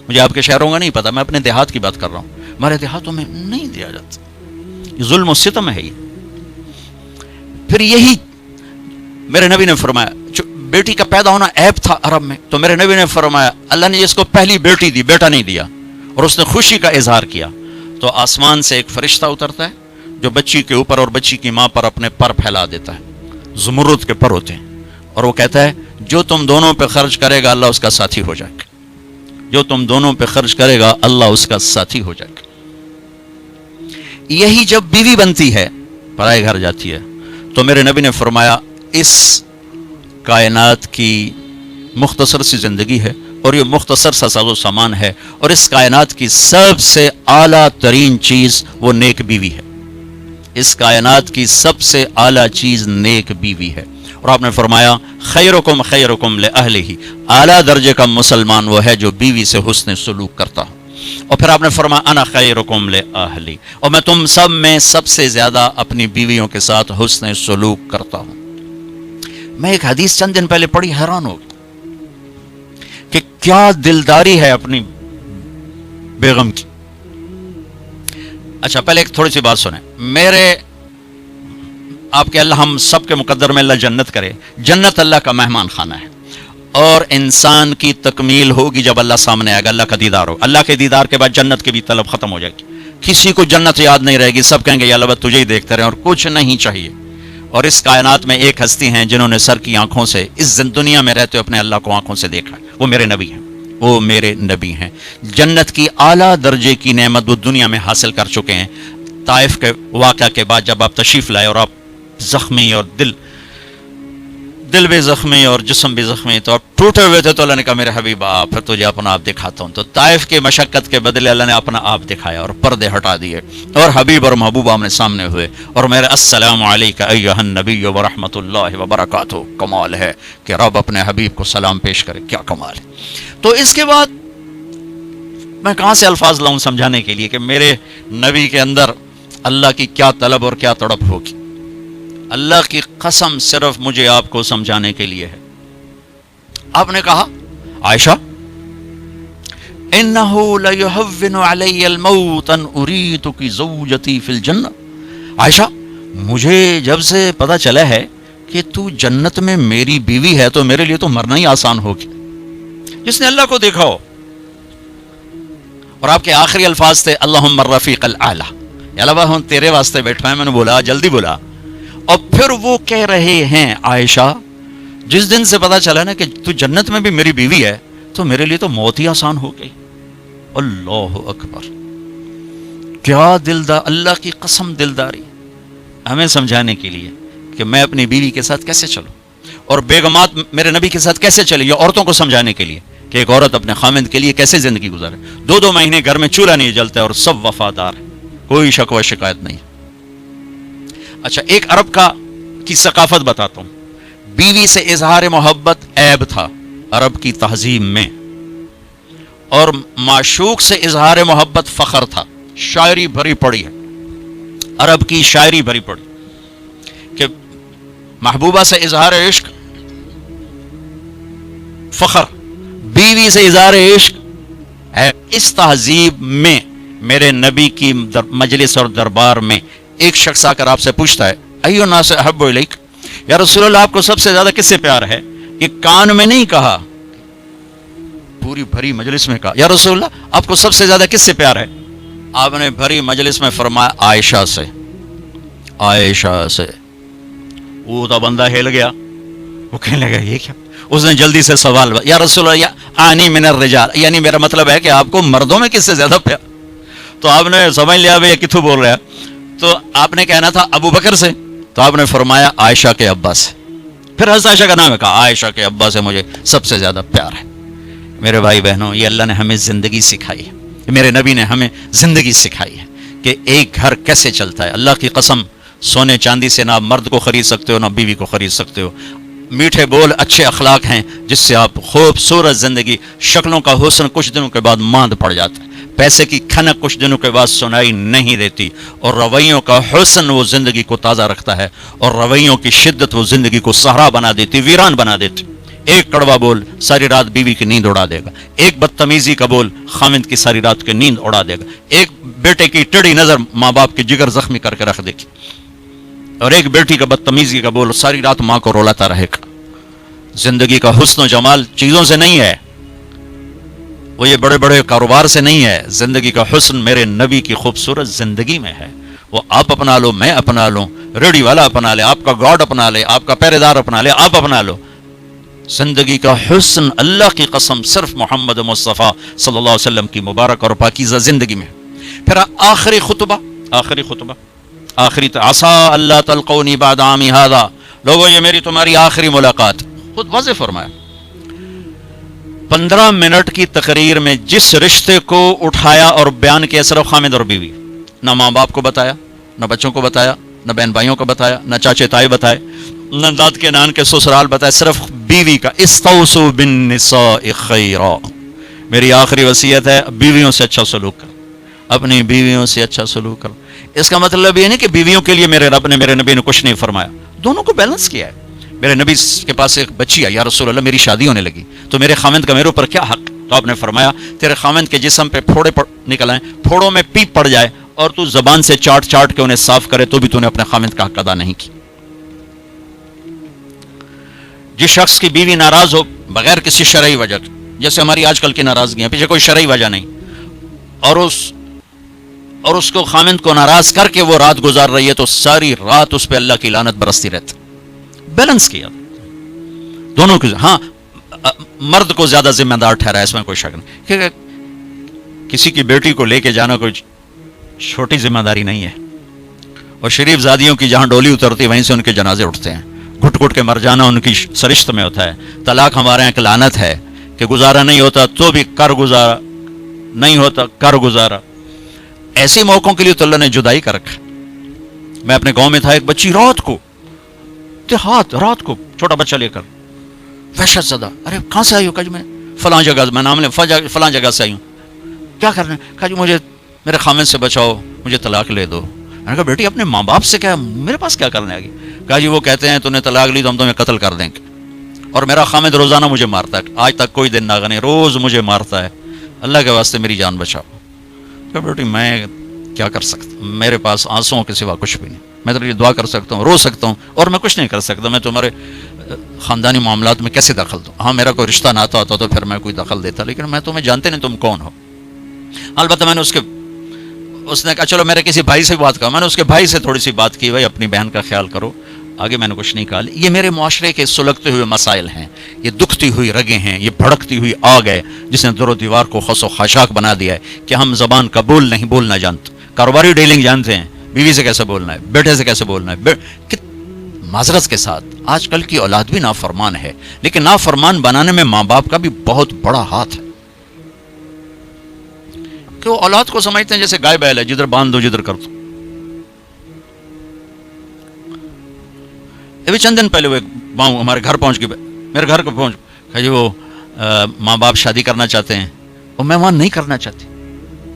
مجھے آپ کے شہروں کا نہیں پتا، میں اپنے دیہات کی بات کر رہا ہوں، ہمارے دیہاتوں میں نہیں دیا جاتا، یہ ظلم و ستم ہے۔ یہ پھر یہی میرے نبی نے فرمایا، جو بیٹی کا پیدا ہونا عیب تھا عرب میں، تو میرے نبی نے فرمایا اللہ نے جس کو پہلی بیٹی دی بیٹا نہیں دیا اور اس نے خوشی کا اظہار کیا، تو آسمان سے ایک فرشتہ اترتا ہے جو بچی کے اوپر اور بچی کی ماں پر اپنے پر پھیلا دیتا ہے، زمرد کے پر ہوتے ہیں، اور وہ کہتا ہے جو تم دونوں پہ خرچ کرے گا اللہ اس کا ساتھی ہو جائے گا، جو تم دونوں پہ خرچ کرے گا اللہ اس کا ساتھی ہو جائے گا۔ یہی جب بیوی بنتی ہے، پرائے گھر جاتی ہے، تو میرے نبی نے فرمایا اس کائنات کی مختصر سی زندگی ہے اور یہ مختصر سا ساز و سامان ہے، اور اس کائنات کی سب سے اعلیٰ ترین چیز وہ نیک بیوی ہے، اس کائنات کی سب سے اعلیٰ چیز نیک بیوی ہے۔ اور آپ نے فرمایا خیرکم خیرکم لأہلہ، اعلیٰ درجے کا مسلمان وہ ہے جو بیوی سے حسن سلوک کرتا ہو۔ اور پھر آپ نے فرمایا انا خیرکم لأہلی، اور میں تم سب میں سب سے زیادہ اپنی بیویوں کے ساتھ حسن سلوک کرتا ہوں۔ میں ایک حدیث چند دن پہلے پڑھی، حیران ہو گیا کہ کیا دلداری ہے اپنی بیگم کی۔ اچھا پہلے ایک تھوڑی سی بات سنیں، میرے آپ کے اللہ ہم سب کے مقدر میں اللہ جنت کرے، جنت اللہ کا مہمان خانہ ہے، اور انسان کی تکمیل ہوگی جب اللہ سامنے آئے گا، اللہ کا دیدار ہو، اللہ کے دیدار کے بعد جنت کی بھی طلب ختم ہو جائے گی، کسی کو جنت یاد نہیں رہے گی، سب کہیں گے یا اللہ بس تجھے ہی دیکھتے رہیں اور کچھ نہیں چاہیے۔ اور اس کائنات میں ایک ہستی ہیں جنہوں نے سر کی آنکھوں سے اس دنیا میں رہتے اپنے اللہ کو آنکھوں سے دیکھا، وہ میرے نبی ہیں، وہ میرے نبی ہیں۔ جنت کی اعلیٰ درجے کی نعمت وہ دنیا میں حاصل کر چکے ہیں۔ طائف کے واقعہ کے بعد جب آپ تشریف لائے اور آپ زخمی اور دل بھی زخمی اور جسم بھی زخمی، تو آپ ٹوٹے ہوئے تھے، تو اللہ نے کہا میرے حبیب آپ پھر تجھے اپنا آپ دکھاتا ہوں۔ تو طائف کے مشقت کے بدلے اللہ نے اپنا آپ دکھایا اور پردے ہٹا دیے، اور حبیب اور محبوب آمنے سامنے ہوئے، اور میرے السلام علیکہ ایھا النبی ورحمۃ اللہ وبرکاتہ۔ کمال ہے کہ رب اپنے حبیب کو سلام پیش کرے، کیا کمال ہے۔ تو اس کے بعد میں کہاں سے الفاظ لاؤں سمجھانے کے لیے کہ میرے نبی کے اندر اللہ کی کیا طلب اور کیا تڑپ ہوگی۔ اللہ کی قسم صرف مجھے آپ کو سمجھانے کے لیے ہے۔ آپ نے کہا عائشہ انہو لیہون علی الموت ان اریتک زوجتی فی الجنہ، عائشہ مجھے جب سے پتا چلا ہے کہ تو جنت میں میری بیوی ہے تو میرے لیے تو مرنا ہی آسان ہوگی۔ جس نے اللہ کو دیکھا ہو، اور آپ کے آخری الفاظ تھے اللہم الرفیق الاعلی، یا اللہ ہم تیرے واسطے بیٹھا ہے، میں نے بولا جلدی بولا۔ اور پھر وہ کہہ رہے ہیں عائشہ جس دن سے پتا چلا نا کہ تو جنت میں بھی میری بیوی ہے تو میرے لیے تو موت ہی آسان ہو گئی۔ اللہ اکبر، کیا دلدار، اللہ کی قسم دلداری ہمیں سمجھانے کے لیے کہ میں اپنی بیوی کے ساتھ کیسے چلوں، اور بیگمات میرے نبی کے ساتھ کیسے چلے، یا عورتوں کو سمجھانے کے لیے کہ ایک عورت اپنے خامند کے لیے کیسے زندگی گزارے۔ 2 مہینے گھر میں چولہا نہیں جلتا اور سب وفادار ہے، کوئی شکوہ شکایت نہیں۔ اچھا ایک عرب کی ثقافت بتاتا ہوں، بیوی سے اظہار محبت عیب تھا عرب کی تہذیب میں، اور معشوق سے اظہار محبت فخر تھا۔ شاعری بھری پڑی ہے، عرب کی شاعری بھری پڑی کہ محبوبہ سے اظہار عشق فخر، بیوی سے اظہار عشق ہے۔ اس تہذیب میں میرے نبی کی مجلس اور دربار میں ایک شخص آ کر آپ سے پوچھتا ہے ایو الناس احب الیک، یا رسول اللہ آپ کو سب سے زیادہ کس سے پیار ہے؟ یہ کان میں نہیں کہا، پوری بھری مجلس میں کہا، یا رسول اللہ آپ کو سب سے زیادہ کس سے پیار ہے؟ آپ نے بھری مجلس میں فرمایا عائشہ سے، عائشہ سے۔ وہ تو بندہ ہل گیا، وہ کہنے لگا یہ کیا؟ اس نے جلدی سے سوال، یا رسول اللہ آنی من الرجال، یعنی میرا مطلب ہے کہ آپ کو مردوں میں کس سے زیادہ پیار؟ تو آپ نے سمجھ لیا بھائی کتوں بول رہا ہے، تو آپ نے کہنا تھا ابو بکر سے، تو آپ نے فرمایا عائشہ کے ابا سے۔ پھر حضرت عائشہ کا نام ہے، کہا عائشہ کے ابا سے مجھے سب سے زیادہ پیار ہے۔ میرے بھائی بہنوں، یہ اللہ نے ہمیں زندگی سکھائی ہے، میرے نبی نے ہمیں زندگی سکھائی ہے کہ ایک گھر کیسے چلتا ہے۔ اللہ کی قسم، سونے چاندی سے نہ مرد کو خرید سکتے ہو، نہ بیوی کو خرید سکتے ہو۔ میٹھے بول، اچھے اخلاق ہیں جس سے آپ خوبصورت زندگی، شکلوں کا حسن کچھ دنوں کے بعد ماند پڑ جاتا ہے، پیسے کی کھنک کچھ دنوں کے بعد سنائی نہیں دیتی، اور رویوں کا حسن وہ زندگی کو تازہ رکھتا ہے، اور رویوں کی شدت وہ زندگی کو صحرا بنا دیتی، ویران بنا دیتی۔ ایک کڑوا بول ساری رات بیوی کی نیند اڑا دے گا، ایک بدتمیزی کا بول خاوند کی ساری رات کی نیند اڑا دے گا، ایک بیٹے کی ٹیڑھی نظر ماں باپ کے جگر زخمی کر کے رکھ دے گی، اور ایک بیٹی کا بدتمیزی کا بول ساری رات ماں کو رولاتا رہے گا۔ زندگی کا حسن و جمال چیزوں سے نہیں ہے، وہ یہ بڑے بڑے کاروبار سے نہیں ہے، زندگی کا حسن میرے نبی کی خوبصورت زندگی میں ہے۔ وہ آپ اپنا لو، میں اپنا لوں، ریڑھی والا اپنا لے، آپ کا گارڈ اپنا لے، آپ کا پہرے دار اپنا لے، آپ اپنا لو۔ زندگی کا حسن اللہ کی قسم صرف محمد مصطفیٰ صلی اللہ علیہ وسلم کی مبارک اور پاکیزہ زندگی میں۔ پھر آخری خطبہ، عسیٰ اللہ تلقونی بعد عامی ھذا، لوگوں یہ میری تمہاری آخری ملاقات۔ خود واضح فرمایا 15 منٹ کی تقریر میں جس رشتے کو اٹھایا اور بیان کیا، صرف خامد اور بیوی، نہ ماں باپ کو بتایا، نہ بچوں کو بتایا، نہ بہن بھائیوں کو بتایا، نہ چاچے تائی بتائے، نہ داد کے نان کے سسرال بتائے، صرف بیوی کا۔ استوصوا بالنساء خیرا، میری آخری وصیت ہے بیویوں سے اچھا سلوک کر، اپنی بیویوں سے اچھا سلوک کر۔ اس کا مطلب یہ نہیں کہ بیویوں کے لیے میرے رب نے، میرے نبی نے کچھ نہیں فرمایا، دونوں کو بیلنس کیا ہے۔ میرے نبی کے پاس ایک بچی ہے، یا رسول اللہ میری شادی ہونے لگی تو میرے خامند کا میرے اوپر کیا حق؟ تو آپ نے فرمایا تیرے خامند کے جسم پہ پھوڑے نکل آئیں، پھوڑوں میں پیپ پڑ جائے، اور تو زبان سے چاٹ چاٹ کے انہیں صاف کرے، تو بھی تو نے اپنے خامند کا حق ادا نہیں کی۔ جس شخص کی بیوی ناراض ہو بغیر کسی شرعی وجہ کے، جیسے ہماری آج کل کی ناراضگیاں، پیچھے کوئی شرعی وجہ نہیں، اور اس کو خامند کو ناراض کر کے وہ رات گزار رہی ہے، تو ساری رات اس پہ اللہ کی لعنت برستی رہتی۔ بیلنس کیا دونوں کی۔ ہاں، مرد کو زیادہ ذمہ دار ٹھہرا ہے، اس میں کوئی شک نہیں، کیونکہ کسی کی بیٹی کو لے کے جانا کوئی چھوٹی ذمہ داری نہیں ہے، اور شریف زادیوں کی جہاں ڈولی اترتی وہیں سے ان کے جنازے اٹھتے ہیں، گھٹ گھٹ کے مر جانا ان کی سرشت میں ہوتا ہے۔ طلاق ہمارے یہاں ایک لعنت ہے کہ گزارا نہیں ہوتا تو بھی کر گزارا، نہیں ہوتا کر گزارا۔ ایسے موقعوں کے لیے تو اللہ نے جدائی کر رکھا۔ میں اپنے گاؤں میں تھا، ایک بچی رات کو چھوٹا بچہ لے کر وحشت زدہ، ارے کہاں سے آئی ہو؟ کہا جی میں فلاں جگہ، میں نام لیں فلاں جگہ سے آئی ہوں۔ کیا کرنا ہے؟ کہا جی مجھے میرے خامد سے بچاؤ، مجھے طلاق لے دو۔ میں نے کہا بیٹی اپنے ماں باپ سے کیا، میرے پاس کیا کرنے آگی؟ کہا جی وہ کہتے ہیں تو نے طلاق لی تو ہم تمہیں قتل کر دیں گے، اور میرا خامد روزانہ مجھے مارتا ہے، آج تک کوئی دن نہ گنے، روز مجھے مارتا ہے، اللہ کے واسطے میری جان بچاؤ۔ کہا بیٹی میں کیا کر سکتا ہوں، میرے پاس آنسوؤں کے سوا کچھ بھی نہیں، میں تو یہ دعا کر سکتا ہوں، رو سکتا ہوں، اور میں کچھ نہیں کر سکتا۔ میں تمہارے خاندانی معاملات میں کیسے دخل دوں؟ ہاں میرا کوئی رشتہ ناتا ہوتا تو پھر میں کوئی دخل دیتا، لیکن میں تمہیں جانتے نہیں تم کون ہو۔ البتہ میں نے اس نے کہا چلو میرے کسی بھائی سے بات کرو، میں نے اس کے بھائی سے تھوڑی سی بات کی، بھائی اپنی بہن کا خیال کرو، آگے میں نے کچھ نہیں کہا۔ یہ میرے معاشرے کے سلگتے ہوئے مسائل ہیں، یہ دکھتی ہوئی رگیں ہیں، یہ بھڑکتی ہوئی آگ ہے جس نے در و دیوار کو خس و خاشاک بنا دیا ہے کہ ہم زبان کا نہیں بولنا جانتے، کاروباری ڈیلنگ جانتے ہیں، بیوی سے کیسے بولنا ہے، بیٹے سے کیسے بولنا ہے۔ معذرت کے ساتھ آج کل کی اولاد بھی نافرمان ہے، لیکن نافرمان بنانے میں ماں باپ کا بھی بہت بڑا ہاتھ ہے، کہ وہ اولاد کو سمجھتے ہیں جیسے گائے بیل ہے، جدھر باندھ دو جدھر کر دو۔ ابھی چند دن پہلے وہ ہمارے گھر پہنچ گئے، میرے گھر کو پہنچ کہ جی وہ ماں باپ شادی کرنا چاہتے ہیں اور میں وہاں نہیں کرنا چاہتی،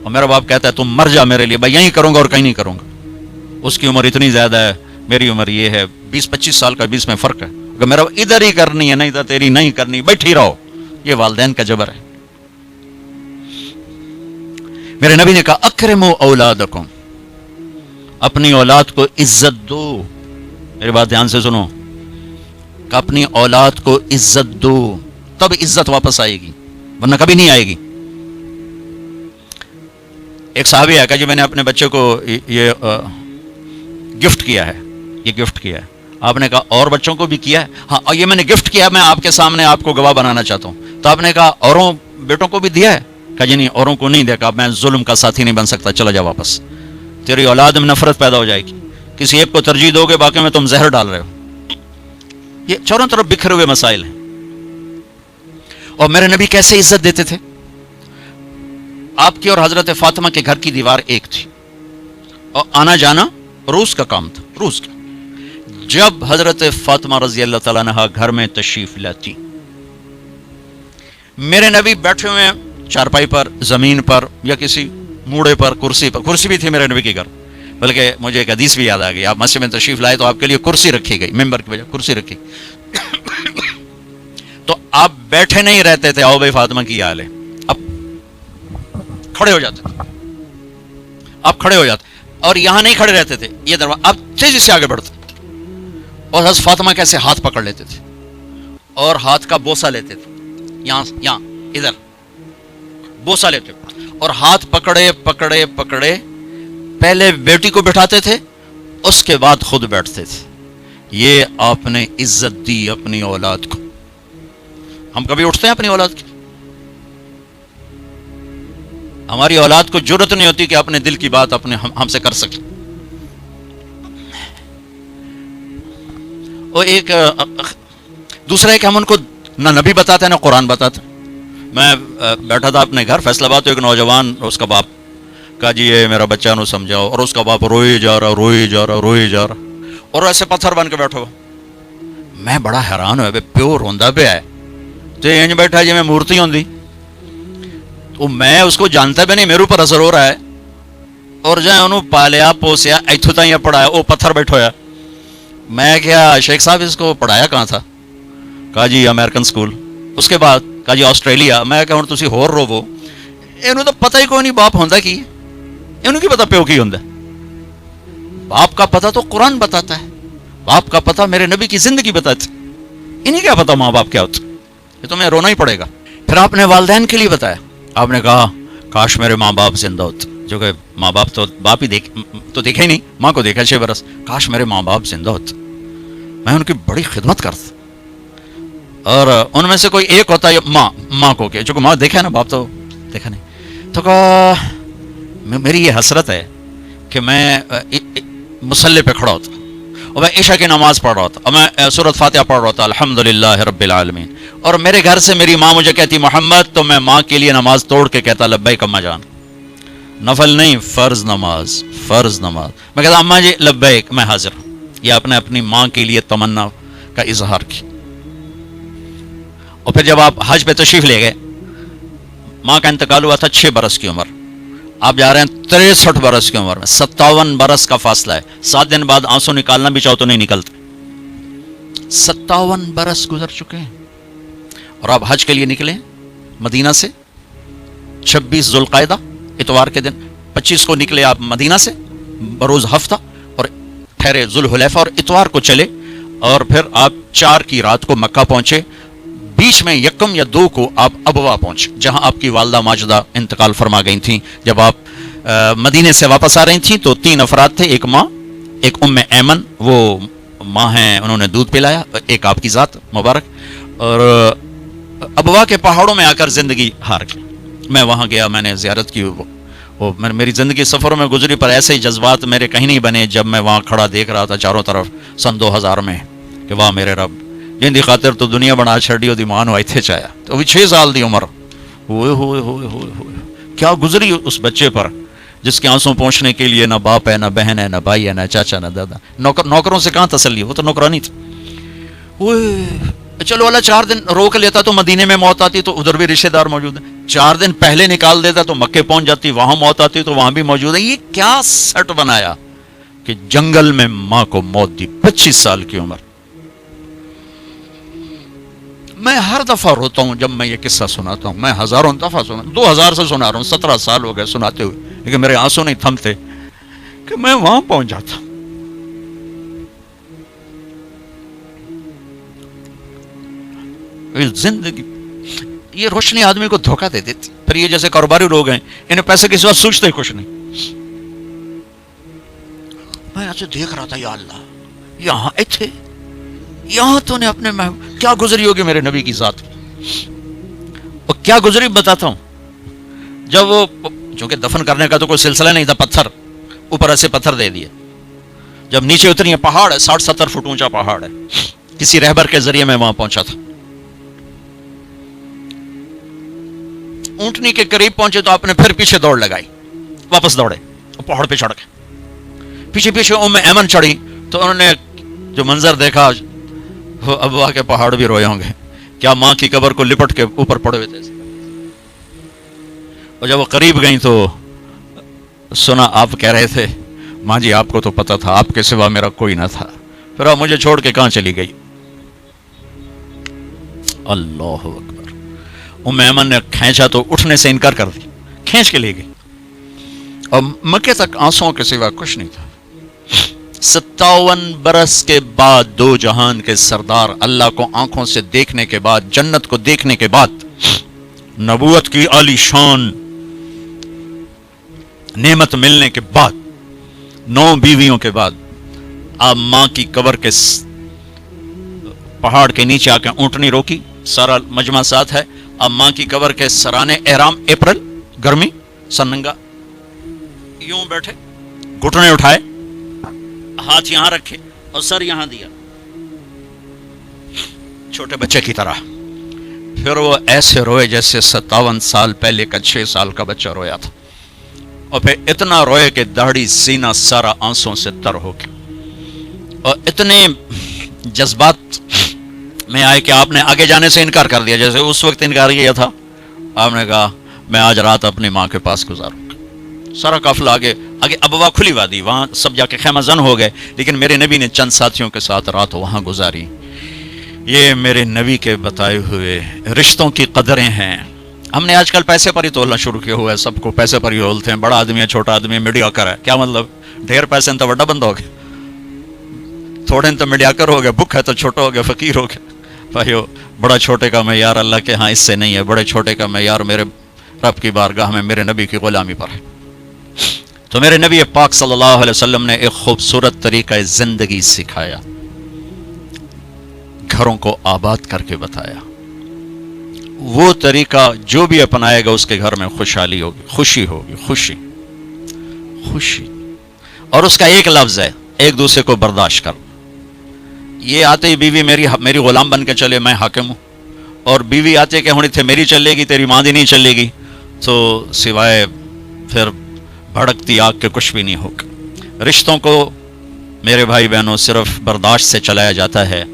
اور میرا باپ کہتا ہے تم مر جا میرے لیے، بھائی یہیں کروں گا اور کہیں نہیں کروں گا۔ اس کی عمر اتنی زیادہ ہے، میری عمر یہ ہے، 20-25 سال کا 20 میں فرق ہے، کہ میرا ادھر ہی کرنی ہے، نہیں تو تیری نہیں کرنی، بیٹھی رہو۔ یہ والدین کا جبر ہے۔ میرے نبی نے کہا اکرموا اولادکم، اپنی اولاد کو عزت دو، میری بات دھیان سے سنو کہ اپنی اولاد کو عزت دو، تب عزت واپس آئے گی، ورنہ کبھی نہیں آئے گی۔ ایک صحابی ہے کہ جی میں نے اپنے بچے کو یہ گفٹ کیا ہے، یہ گفٹ کیا ہے۔ آپ نے کہا اور بچوں کو بھی کیا ہے؟ ہاں، اور یہ میں نے گفٹ کیا، میں آپ کے سامنے آپ کو گواہ بنانا چاہتا ہوں۔ تو آپ نے کہا اوروں بیٹوں کو بھی دیا ہے؟ کہا جی نہیں، اوروں کو نہیں دیا۔ کہا میں ظلم کا ساتھی نہیں بن سکتا، چلا جا واپس، تیری اولاد میں نفرت پیدا ہو جائے گی، کسی ایک کو ترجیح دو گے، باقی میں تم زہر ڈال رہے ہو۔ یہ چاروں طرف بکھرے ہوئے مسائل ہیں۔ اور میرے نبی کیسے عزت دیتے تھے؟ آپ کی اور حضرت فاطمہ کے گھر کی دیوار ایک تھی، اور آنا جانا روز کا کام تھا، روز کا۔ جب حضرت فاطمہ رضی اللہ تعالیٰ عنہا گھر میں تشریف لاتی، میرے نبی بیٹھے ہوئے چارپائی پر، زمین پر، یا کسی موڑے پر، کرسی پر۔ کرسی بھی تھی میرے نبی کے گھر، بلکہ مجھے ایک حدیث بھی یاد آ گئی، آپ مسجد میں تشریف لائے تو آپ کے لیے کرسی رکھی گئی، ممبر کی وجہ کرسی رکھی۔ تو آپ بیٹھے نہیں رہتے تھے، آؤ بھائی فاطمہ کی حال ہے، اب کھڑے ہو جاتے تھے، آپ کھڑے ہو جاتے، اور یہاں نہیں کھڑے رہتے تھے، یہ دروازہ، آپ تیزی سے آگے بڑھتے، اور حضرت فاطمہ کیسے ہاتھ پکڑ لیتے تھے اور ہاتھ کا بوسہ لیتے تھے، یہاں ادھر بوسہ لیتے، اور ہاتھ پکڑے پکڑے پکڑے پہلے بیٹی کو بٹھاتے تھے، اس کے بعد خود بیٹھتے تھے۔ یہ آپ نے عزت دی اپنی اولاد کو۔ ہم کبھی اٹھتے ہیں اپنی اولاد کی؟ ہماری اولاد کو جرت نہیں ہوتی کہ اپنے دل کی بات اپنے ہم سے کر سکے۔ اور ایک دوسرا ہے کہ ہم ان کو نہ نبی بتاتے ہیں نہ قرآن بتاتے۔ میں بیٹھا تھا اپنے گھر فیصل آباد، تو ایک نوجوان اس کا باپ کہا جی یہ میرا بچہ نو سمجھاؤ، اور اس کا باپ روئی جا رہا روئی جا رہا روئی جا رہا، اور ایسے پتھر بن کے بیٹھا ہوا۔ میں بڑا حیران ہوا، پیو روندا پہ ہے تو انج بیٹھا جی میں مورتی ہوندی، تو میں اس کو جانتا بھی نہیں، میرے اوپر اثر ہو رہا ہے، اور جائے انہوں پالیا پوسیا ایتھو تائیں پڑھایا، وہ پتھر بیٹھا ہوا۔ میں کیا شیخ صاحب اس کو پڑھایا کہاں تھا؟ کہا جی امریکن سکول۔ اس کے بعد کہا جی آسٹریلیا۔ میں کہا ہوں تسی ہور روو، انہوں تو پتہ ہی کوئی نہیں باپ ہوندا کی، انہوں کی پتہ پیو کی ہوندا۔ باپ کا پتہ تو قرآن بتاتا ہے، باپ کا پتہ میرے نبی کی زندگی بتاتی، انہیں کیا پتہ ماں باپ کیا ہوتا؟ یہ تو میں رونا ہی پڑے گا۔ پھر آپ نے والدین کے لیے بتایا، آپ نے کہا کاش میرے ماں باپ زندہ ہوتے، جو کہ ماں باپ تو باپ ہی تو دیکھے ہی نہیں، ماں کو دیکھا 6 برس، کاش میرے ماں باپ زندہ ہوتے، میں ان کی بڑی خدمت کرتا۔ اور ان میں سے کوئی ایک ہوتا ہے ماں کو کہ جو کہ ماں دیکھا ہے نا، باپ تو دیکھا نہیں۔ تو کہا میری یہ حسرت ہے کہ میں مصلی پہ کھڑا ہوتا اور میں عشاء کی نماز پڑھ رہا تھا، اور میں سورۃ فاتحہ پڑھ رہا تھا، الحمدللہ رب العالمین، اور میرے گھر سے میری ماں مجھے کہتی محمد، تو میں ماں کے لیے نماز توڑ کے کہتا لبیک اماں جان، نفل نہیں، فرض نماز، فرض نماز۔ میں کہتا اماں جی لبیک، میں حاضر ہوں۔ یہ آپ نے اپنی ماں کے لیے تمنا کا اظہار کی۔ اور پھر جب آپ حج پہ تشریف لے گئے، ماں کا انتقال ہوا تھا 6 برس کی عمر، آپ جا رہے ہیں 63 برس کی عمر میں، 57 برس کا فاصلہ ہے، 7 دن بعد آنسو نکالنا بھی چاہو تو نہیں نکلتے۔ 57 برس گزر چکے ہیں، اور آپ حج کے لیے نکلے مدینہ سے 26 ذوالقعدہ اتوار کے دن، 25 کو نکلے آپ مدینہ سے بروز ہفتہ، اور ٹھہرے ذوالحلیفہ اور اتوار کو چلے، اور پھر آپ 4 کی رات کو مکہ پہنچے۔ بیچ میں 1 یا 2 کو آپ ابوا پہنچے، جہاں آپ کی والدہ ماجدہ انتقال فرما گئی تھیں۔ جب آپ مدینے سے واپس آ رہی تھیں تو 3 افراد تھے، ایک ماں، ایک ام ایمن، وہ ماں ہیں انہوں نے دودھ پلایا، ایک آپ کی ذات مبارک، اور ابوا کے پہاڑوں میں آ کر زندگی ہار گئی۔ میں وہاں گیا، میں نے زیارت کی، وہ میری زندگی سفروں میں گزری، پر ایسے ہی جذبات میرے کہیں نہیں بنے جب میں وہاں کھڑا دیکھ رہا تھا چاروں طرف سن 2000 میں کہ واہ میرے رب، جن دی خاطر تو دنیا بنا چھڑی ہو دی مان ہوئی تھے چایا، تو ابھی 6 سال دی عمر، ہوئے ہوئے ہوئے ہوئے ہوئے کیا گزری اس بچے پر جس کے آنسوں پہنچنے کے لیے نہ باپ ہے، نہ بہن ہے، نہ بھائی ہے، نہ چاچا، نہ دادا، نوکروں سے کہاں تسلی، وہ تو نوکرانی تھی۔ چلو اللہ 4 دن روک لیتا تو مدینے میں موت آتی، تو ادھر بھی رشتہ دار موجود ہیں، 4 دن پہلے نکال دیتا تو مکے پہنچ جاتی، وہاں موت آتی تو وہاں بھی موجود ہے۔ یہ کیا سٹ بنایا کہ جنگل میں ماں کو موت دی 25 سال کی عمر۔ میں ہر دفعہ روتا ہوں جب میں یہ قصہ سناتا ہوں، میں ہزاروں دفعہ 2000 سے سنا رہا ہوں، 17 سال ہو گئے سناتے ہوئے، لیکن میرے آنسو نہیں تھمتے کہ میں وہاں پہنچ جاتا۔ زندگی یہ روشنی آدمی کو دھوکہ دے دیتی. پھر یہ جیسے کاروباری لوگ ہیں انہیں پیسے کے سوا سوچتے ہی کچھ نہیں. میں ایسے دیکھ رہا تھا یا اللہ یہاں تھے یہاں تو نے اپنے کیا گزری ہوگی میرے نبی کی ذات اور کیا گزری بتاتا ہوں. جب وہ چونکہ دفن کرنے کا تو کوئی سلسلہ نہیں تھا, پتھر اوپر ایسے پتھر دے دیے, جب نیچے اتری ہے پہاڑ ہے 60-70 فٹ اونچا پہاڑ ہے, کسی رہبر کے ذریعے میں وہاں پہنچا تھا. اونٹنی کے قریب پہنچے تو آپ نے پھر پیچھے دوڑ لگائی, واپس دوڑے اور پہاڑ پہ چڑھ گئے. پیچھے پیچھے ایمن چڑھی تو انہوں نے جو منظر دیکھا وہ ابوا کے پہاڑ بھی روئے ہوں گے, کیا ماں کی قبر کو لپٹ کے اوپر پڑے ہوئے تھے. اور جب وہ قریب گئیں تو سنا آپ کہہ رہے تھے ماں جی آپ کو تو پتا تھا آپ کے سوا میرا کوئی نہ تھا, پھر آپ مجھے چھوڑ کے کہاں چلی گئی. اللہ اکبر. ایمن نے کھینچا تو اٹھنے سے انکار کر دی, کھینچ کے لے گئی اور مکے تک آنسوؤں کے سوا کچھ نہیں تھا. 57 برس کے بعد دو جہان کے سردار اللہ کو آنکھوں سے دیکھنے کے بعد, جنت کو دیکھنے کے بعد, نبوت کی عالی شان نعمت ملنے کے بعد, 9 بیویوں کے بعد, آپ ماں کی قبر کے پہاڑ کے نیچے آ کے اونٹنی روکی, سارا مجمع ساتھ ہے, اب ماں کی قبر کے سرانے احرام, اپریل گرمی, سننگا, یوں بیٹھے, گھٹنے اٹھائے, ہاتھ یہاں رکھے اور سر یہاں دیا چھوٹے بچے کی طرح. پھر وہ ایسے روئے جیسے 57 سال پہلے کا 6 سال کا بچہ رویا تھا, اور پھر اتنا روئے کہ داڑھی سینہ سارا آنسوں سے تر ہو گیا, اور اتنے جذبات میں آئے کہ آپ نے آگے جانے سے انکار کر دیا. جیسے اس وقت انکار کیا تھا, آپ نے کہا میں آج رات اپنی ماں کے پاس گزاروں گا. سارا قافلہ آگے ابوا کھلی وادی, وہاں سب جا کے خیمہ زن ہو گئے, لیکن میرے نبی نے چند ساتھیوں کے ساتھ رات وہاں گزاری. یہ میرے نبی کے بتائے ہوئے رشتوں کی قدریں ہیں. ہم نے آج کل پیسے پر ہی تولنا شروع کیا ہوا ہے, سب کو پیسے پر ہی تولتے ہیں, بڑا آدمی ہے چھوٹا آدمی ہے, میڈیاکر ہے. کیا مطلب, ڈھیر پیسے ہیں تو بڑا بندہ ہو گیا, تھوڑے تو میڈیاکر ہو گیا, بک ہے تو چھوٹا ہو گیا, فقیر ہو گیا. بھائیو بڑا چھوٹے کا معیار اللہ کے ہاں اس سے نہیں ہے, بڑے چھوٹے کا معیار میرے رب کی بارگاہ میں میرے نبی کی غلامی پر ہے. تو میرے نبی پاک صلی اللہ علیہ وسلم نے ایک خوبصورت طریقہ زندگی سکھایا, گھروں کو آباد کر کے بتایا. وہ طریقہ جو بھی اپنائے گا اس کے گھر میں خوشحالی ہوگی, خوشی ہوگی, خوشی خوشی. اور اس کا ایک لفظ ہے, ایک دوسرے کو برداشت کر. یہ آتے ہی بیوی میری غلام بن کے چلے, میں حاکم ہوں, اور بیوی آتے کہ ہونی تھے میری چلے گی, تیری ماں دی نہیں چلے گی, تو سوائے پھر بھڑکتی آگ کے کچھ بھی نہیں ہوگا. رشتوں کو میرے بھائی بہنوں صرف برداشت سے چلایا جاتا ہے,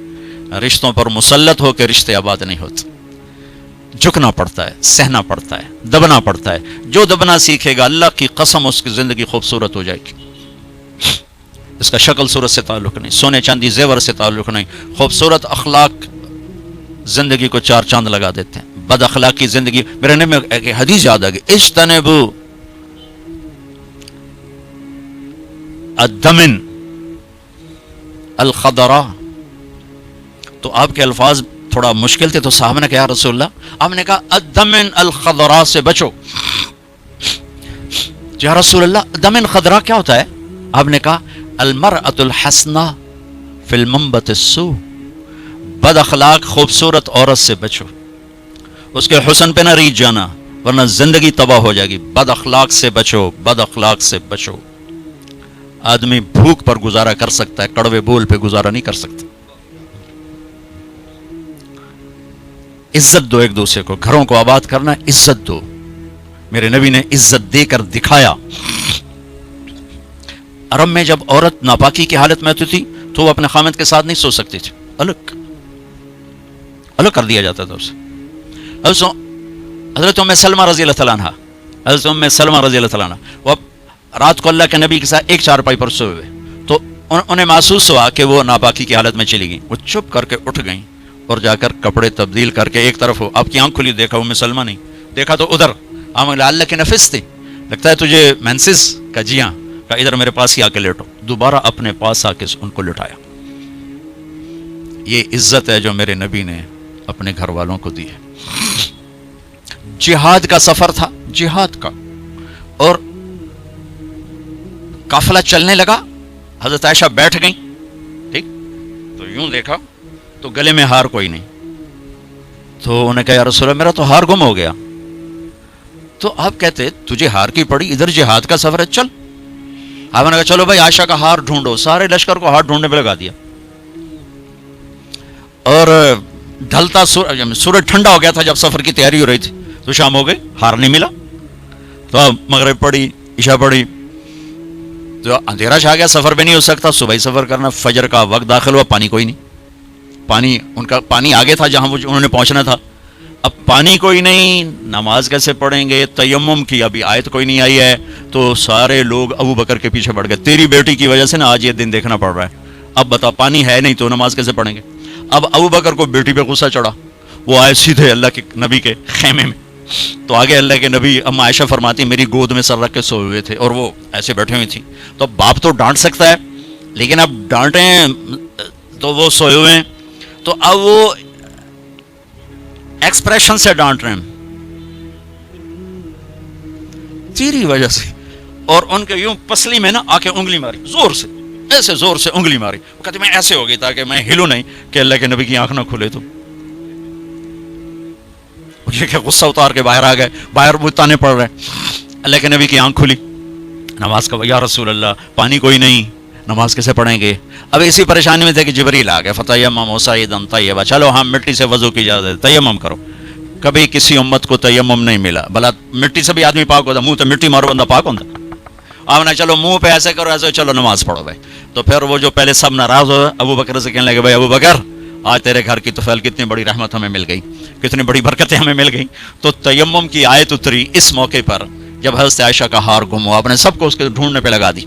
رشتوں پر مسلط ہو کے رشتے آباد نہیں ہوتے. جھکنا پڑتا ہے, سہنا پڑتا ہے, دبنا پڑتا ہے. جو دبنا سیکھے گا اللہ کی قسم اس کی زندگی خوبصورت ہو جائے گی. اس کا شکل صورت سے تعلق نہیں, سونے چاندی زیور سے تعلق نہیں. خوبصورت اخلاق زندگی کو 4 چاند لگا دیتے ہیں. بد اخلاقی زندگی, میرے نبی میں ایک حدیث یاد آ گئی, اجتنبوا الدمن الخضراء. تو آپ کے الفاظ تھوڑا مشکل تھے, تو صاحب نے کہا رسول اللہ, آپ نے کہا الدمن الخضراء سے بچو. یا رسول اللہ دمن خضراء کیا ہوتا ہے؟ آپ نے کہا المرأة الحسنہ فی المنبت السوء. بد اخلاق خوبصورت عورت سے بچو, اس کے حسن پہ نہ ریجھ جانا ورنہ زندگی تباہ ہو جائے گی. بد اخلاق سے بچو, بد اخلاق سے بچو. آدمی بھوک پر گزارا کر سکتا ہے, کڑوے بول پہ گزارا نہیں کر سکتا. عزت دو ایک دوسرے کو, گھروں کو آباد کرنا, عزت دو. میرے نبی نے عزت دے کر دکھایا. عرب میں جب عورت ناپاکی کی حالت میں ہوتی تھی تو وہ اپنے خامد کے ساتھ نہیں سو سکتی تھی, الگ کر دیا جاتا تھا اسے. حضرت ام سلمہ رضی اللہ تعالیٰ عنہ, حضرت ام سلمہ رضی اللہ تعالیٰ عنہ, وہ رات کو اللہ کے نبی کے ساتھ ایک چارپائی پر سوئے ہوئے, تو انہیں محسوس ہوا کہ وہ ناپاکی کی حالت میں چلی گئیں. وہ چپ کر کے اٹھ گئیں اور جا کر کپڑے تبدیل کر کے ایک طرف ہو, آپ کی آنکھ کھلی, دیکھا ام سلمہ نہیں, دیکھا تو ادھر, اللہ کے نفس تھی, لگتا ہے تجھے مینسس کا, جی ہاں, کہا ادھر میرے پاس ہی آ کے لیٹو. دوبارہ اپنے پاس آ کے ان کو لٹایا. یہ عزت ہے جو میرے نبی نے اپنے گھر والوں کو دی ہے. جہاد کا سفر تھا، جہاد کا، اور قافلہ چلنے لگا. حضرت عائشہ بیٹھ گئیں، ٹھیک، تو یوں دیکھا تو گلے میں ہار کوئی نہیں. تو انہوں نے کہا یا رسول اللہ میرا تو ہار گم ہو گیا. تو آپ کہتے تجھے ہار کی پڑی، ادھر جہاد کا سفر ہے، چل. آپ نے کہا چلو بھائی عائشہ کا ہار ڈھونڈو. سارے لشکر کو ہار ڈھونڈنے پہ لگا دیا. اور ڈھلتا سورج ٹھنڈا ہو گیا تھا جب سفر کی تیاری ہو رہی تھی، تو شام ہو گئی، ہار نہیں ملا. تو اب مغرب پڑی، عشاء پڑی، تو اندھیرا چھا گیا، سفر بھی نہیں ہو سکتا. صبح ہی سفر کرنا، فجر کا وقت داخل ہوا، پانی کوئی نہیں. پانی ان کا پانی آگے تھا جہاں انہوں نے پہنچنا تھا. اب پانی کوئی نہیں، نماز کیسے پڑھیں گے؟ تیمم کی ابھی آیت کوئی نہیں آئی ہے. تو سارے لوگ ابو بکر کے پیچھے پڑ گئے، تیری بیٹی کی وجہ سے نا آج یہ دن دیکھنا پڑ رہا ہے. اب بتا پانی ہے نہیں تو نماز کیسے پڑھیں گے؟ اب ابو بکر کو بیٹی پہ غصہ چڑھا، وہ آئے سیدھے اللہ کے نبی کے خیمے میں. تو آگے اللہ کے نبی، اما عائشہ فرماتی میری گود میں سر رکھ کے سوئے ہوئے تھے اور وہ ایسے بیٹھے ہوئی تھیں. تو باپ تو ڈانٹ سکتا ہے، لیکن اب ڈانٹیں تو وہ سوئے ہوئے ہیں، تو اب وہ ایکسپریشن سے ڈانٹ رہے ہیں تیری وجہ سے. اور ان کے یوں پسلی میں نا آ کے انگلی ماری زور سے، ایسے زور سے انگلی ماری. وہ کہتے میں ایسے ہو گئی تاکہ میں ہلوں نہیں کہ اللہ کے نبی کی آنکھ نہ کھلے. تو کہ غصہ اتار کے باہر آ گئے، باہر وہ تانے پڑ رہے. اللہ کے نبی کی آنکھ کھلی، نماز کا یا رسول اللہ پانی کوئی نہیں، نماز کیسے پڑھیں گے؟ اب اسی پریشانی میں تھے کہ جبریل آ گئے، فتیمموا صعیدا طیبا، چلو ہم مٹی سے وضو کی اجازت ہے، تیمم کرو. کبھی کسی امت کو تیمم نہیں ملا، بلا مٹی سے بھی آدمی پاک ہوتا، منہ تو مٹی مارو بندہ پاک ہوتا. آپ نے چلو منہ پہ ایسے کرو ایسے، چلو نماز پڑھو بھائی. تو پھر وہ جو پہلے سب ناراض ہو ابو بکر سے کہنے لگے بھائی ابو بکر آج تیرے گھر کی طفیل کتنی بڑی رحمت ہمیں مل گئی، کتنی بڑی برکتیں ہمیں مل گئیں. تو تیمم کی آیت اتری اس موقع پر جب حضرت عائشہ کا ہار گم ہوا، آپ نے سب کو اس کے ڈھونڈنے پہ لگا دی.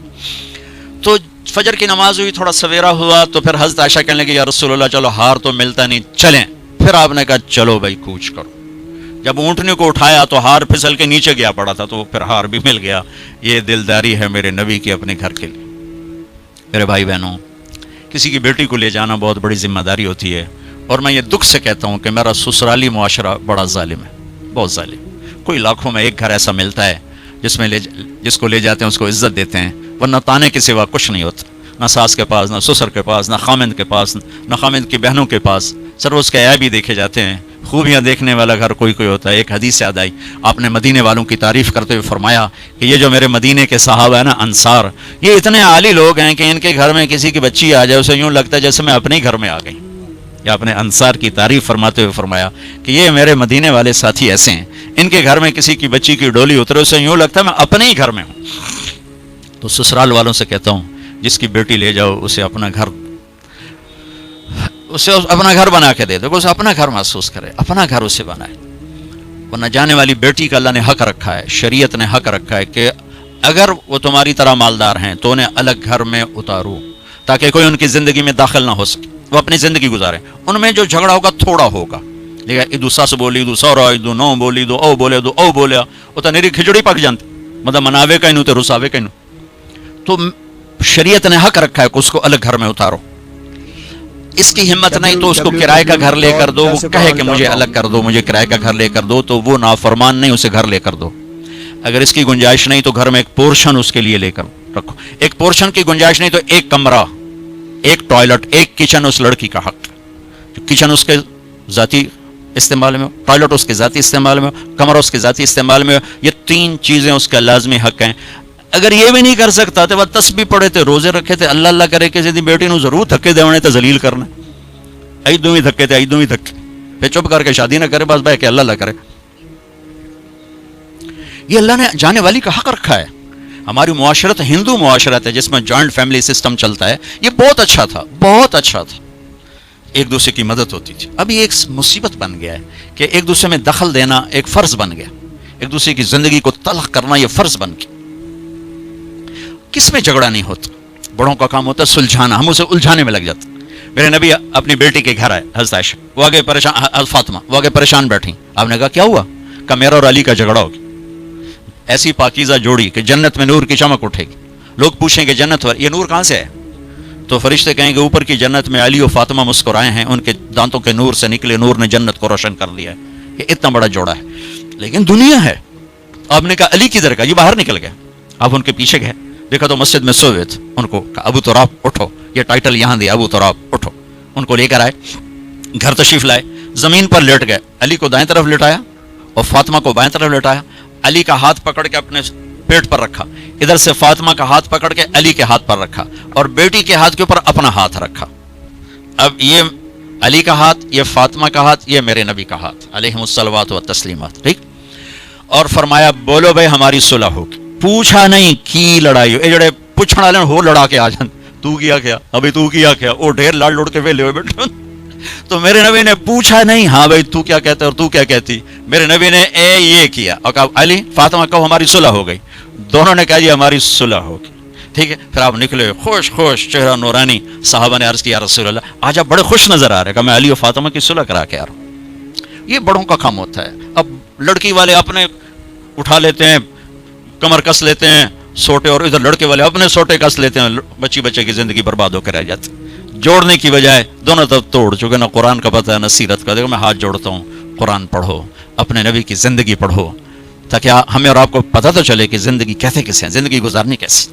تو فجر کی نماز ہوئی، تھوڑا سویرا ہوا، تو پھر حضرت عائشہ کہنے لگی یا رسول اللہ چلو ہار تو ملتا نہیں، چلیں. پھر آپ نے کہا چلو بھائی کوچ کرو. جب اونٹنے کو اٹھایا تو ہار پھسل کے نیچے گیا پڑا تھا، تو پھر ہار بھی مل گیا. یہ دلداری ہے میرے نبی کی اپنے گھر کے لیے. میرے بھائی بہنوں، کسی کی بیٹی کو لے جانا بہت بڑی ذمہ داری ہوتی ہے، اور میں یہ دکھ سے کہتا ہوں کہ میرا سسرالی معاشرہ بڑا ظالم ہے، بہت ظالم. کوئی لاکھوں میں ایک گھر ایسا ملتا ہے جس کو لے جاتے ہیں اس کو عزت دیتے ہیں، ورنہ تانے کے سوا کچھ نہیں ہوتا. نہ ساس کے پاس، نہ سسر کے پاس، نہ خامند کے پاس، نہ خامند کی بہنوں کے پاس. سر اس کے عیب بھی دیکھے جاتے ہیں، خوبیاں دیکھنے والا گھر کوئی کوئی ہوتا ہے. ایک حدیث یاد آئی، آپ نے مدینے والوں کی تعریف کرتے ہوئے فرمایا کہ یہ جو میرے مدینے کے صحابہ ہیں نا، انصار، یہ اتنے عالی لوگ ہیں کہ ان کے گھر میں کسی کی بچی آ جائے اسے یوں لگتا ہے جیسے میں اپنے ہی گھر میں آ گئی. یا اپنے انصار کی تعریف فرماتے ہوئے فرمایا کہ یہ میرے مدینے والے ساتھی ایسے ہیں، ان کے گھر میں کسی کی بچی کی ڈولی اترے اسے یوں لگتا ہے میں اپنے ہی گھر میں ہوں. تو سسرال والوں سے کہتا ہوں جس کی بیٹی لے جاؤ اسے اپنا گھر بنا کے دے دو، اسے اپنا گھر محسوس کرے، اپنا گھر اسے بنائے. ورنہ جانے والی بیٹی کا اللہ نے حق رکھا ہے، شریعت نے حق رکھا ہے کہ اگر وہ تمہاری طرح مالدار ہیں تو انہیں الگ گھر میں اتارو تاکہ کوئی ان کی زندگی میں داخل نہ ہو سکے، وہ اپنی زندگی گزارے. ان میں جو جھگڑا ہوگا تھوڑا ہوگا، لیکن ادو سس بولی ادو سورا ادو نو بولی ادو او بولے ادو او بولیا، وہ تو میری کھچڑی پک جانتی، مطلب مناوے کا انہوں تے رساوے کا انہوں. تو شریعت نے حق رکھا ہے کہ اس کو الگ گھر میں اتارو. اس کی ہمت نہیں تو اس کو کرائے کا گھر لے کر دو، وہ کہے کہ مجھے الگ کر دو، مجھے کرائے کا گھر لے کر دو، تو وہ نافرمان نہیں، اسے گھر لے کر دو. اگر اس کی گنجائش نہیں تو گھر میں ایک پورشن اس کے لیے لے کر رکھو. ایک پورشن کی گنجائش نہیں تو ایک کمرہ، ایک ٹوائلٹ، ایک کچن اس لڑکی کا حق. کچن اس کے ذاتی استعمال میں ہو، ٹوائلٹ اس کے ذاتی استعمال میں ہو، کمرہ اس کے ذاتی استعمال میں ہو. یہ تین چیزیں اس کا لازمی حق ہیں. اگر یہ بھی نہیں کر سکتا تو وہ تسبیح پڑھے تھے، روزے رکھے تھے، اللہ اللہ کرے کسی دی بیٹی نو ضرور دھکے دیونے تے ذلیل کرنا، ایدوں ہی دھکے تے ایدوں ہی دھکے، پھر چپ کر کے شادی نہ کرے، بس بھائی کہ اللہ اللہ کرے. یہ اللہ نے جانے والی کا حق رکھا ہے. ہماری معاشرت ہندو معاشرت ہے جس میں جوائنٹ فیملی سسٹم چلتا ہے، یہ بہت اچھا تھا، بہت اچھا تھا، ایک دوسرے کی مدد ہوتی تھی. ابھی ایک مصیبت بن گیا ہے کہ ایک دوسرے میں دخل دینا ایک فرض بن گیا، ایک دوسرے کی زندگی کو تلخ کرنا یہ فرض بن گیا. کس میں جھگڑا نہیں ہوتا، بڑوں کا کام ہوتا ہے سلجھانا، ہم اسے الجھانے میں لگ جاتے. میرے نبی اپنی بیٹی کے گھر آئے، حضرت عائشہ وہ آگے پریشان، فاطمہ وہ آگے پریشان بیٹھی. آپ نے کہا کیا ہوا؟ کہ میرا اور علی کا جھگڑا ہو گیا. ایسی پاکیزہ جوڑی کہ جنت میں نور کی چمک اٹھے گی. لوگ پوچھیں کہ جنت یہ نور کہاں سے ہے؟ تو فرشتے کہیں گے اوپر کی جنت میں علی و فاطمہ مسکرائے ہیں، ان کے دانتوں کے نور سے نکلے نور نے جنت کو روشن کر دیا ہے. یہ اتنا بڑا جوڑا ہے. لیکن دنیا ہے. آپ نے کہا علی کدھر کا؟ یہ باہر نکل گیا. آپ ان کے پیچھے گئے، دیکھا تو مسجد میں سوئے تھے. ان کو کہا ابو تراب اٹھو، یہ ٹائٹل یہاں دیا ابو تراب اٹھو. ان کو لے کر آئے، گھر تشریف لائے، زمین پر لیٹ گئے. علی کو دائیں طرف لٹایا اور فاطمہ کو بائیں طرف لٹایا. علی کا ہاتھ پکڑ کے اپنے پیٹ پر رکھا، ادھر سے فاطمہ کا ہاتھ پکڑ کے علی کے ہاتھ پر رکھا، اور بیٹی کے ہاتھ کے اوپر اپنا ہاتھ رکھا. اب یہ علی کا ہاتھ، یہ فاطمہ کا ہاتھ، یہ میرے نبی کا ہاتھ علیہم الصلوات و تسلیمات. ٹھیک. اور فرمایا بولو بھائی ہماری صلح ہوگی. پوچھا نہیں کی لڑائی ہو، یہ جڑے پوچھنے والے ہو لڑا کے آ جان. تو کیا کیا ابھی، تو کیا کیا، وہ ڈھیر لاڑ لوڑ کے ویلے ہوئے بیٹھے. تو میرے نبی نے پوچھا نہیں ہاں بھائی تو کیا کہتا اور تو کیا کہتی. میرے نبی نے یہ کیا اور کہا علی فاطمہ کہو ہماری صلح ہو گئی. دونوں نے کہا جی ہماری صلح ہوگی. ٹھیک ہے. پھر آپ نکلے خوش خوش، چہرہ نورانی. صحابہ نے عرض کیا رسول اللہ آج آپ بڑے خوش نظر آ رہے. کہا میں علی و فاطمہ کی صلح کرا کے آ رہا ہوں. یہ بڑوں کا کام ہوتا ہے. اب لڑکی والے اپنے اٹھا لیتے ہیں، کمر کس لیتے ہیں سوٹے، اور ادھر لڑکے والے اپنے سوٹے کس لیتے ہیں. بچے کی زندگی برباد ہو کر رہ جاتی. جوڑنے کی بجائے دونوں طرف توڑ چکے. نہ قرآن کا پتہ ہے نہ سیرت کا. دیکھو میں ہاتھ جوڑتا ہوں، قرآن پڑھو، اپنے نبی کی زندگی پڑھو، تاکہ ہمیں اور آپ کو پتہ تو چلے کہ زندگی کیسے کیسے ہیں، زندگی گزارنی کیسی.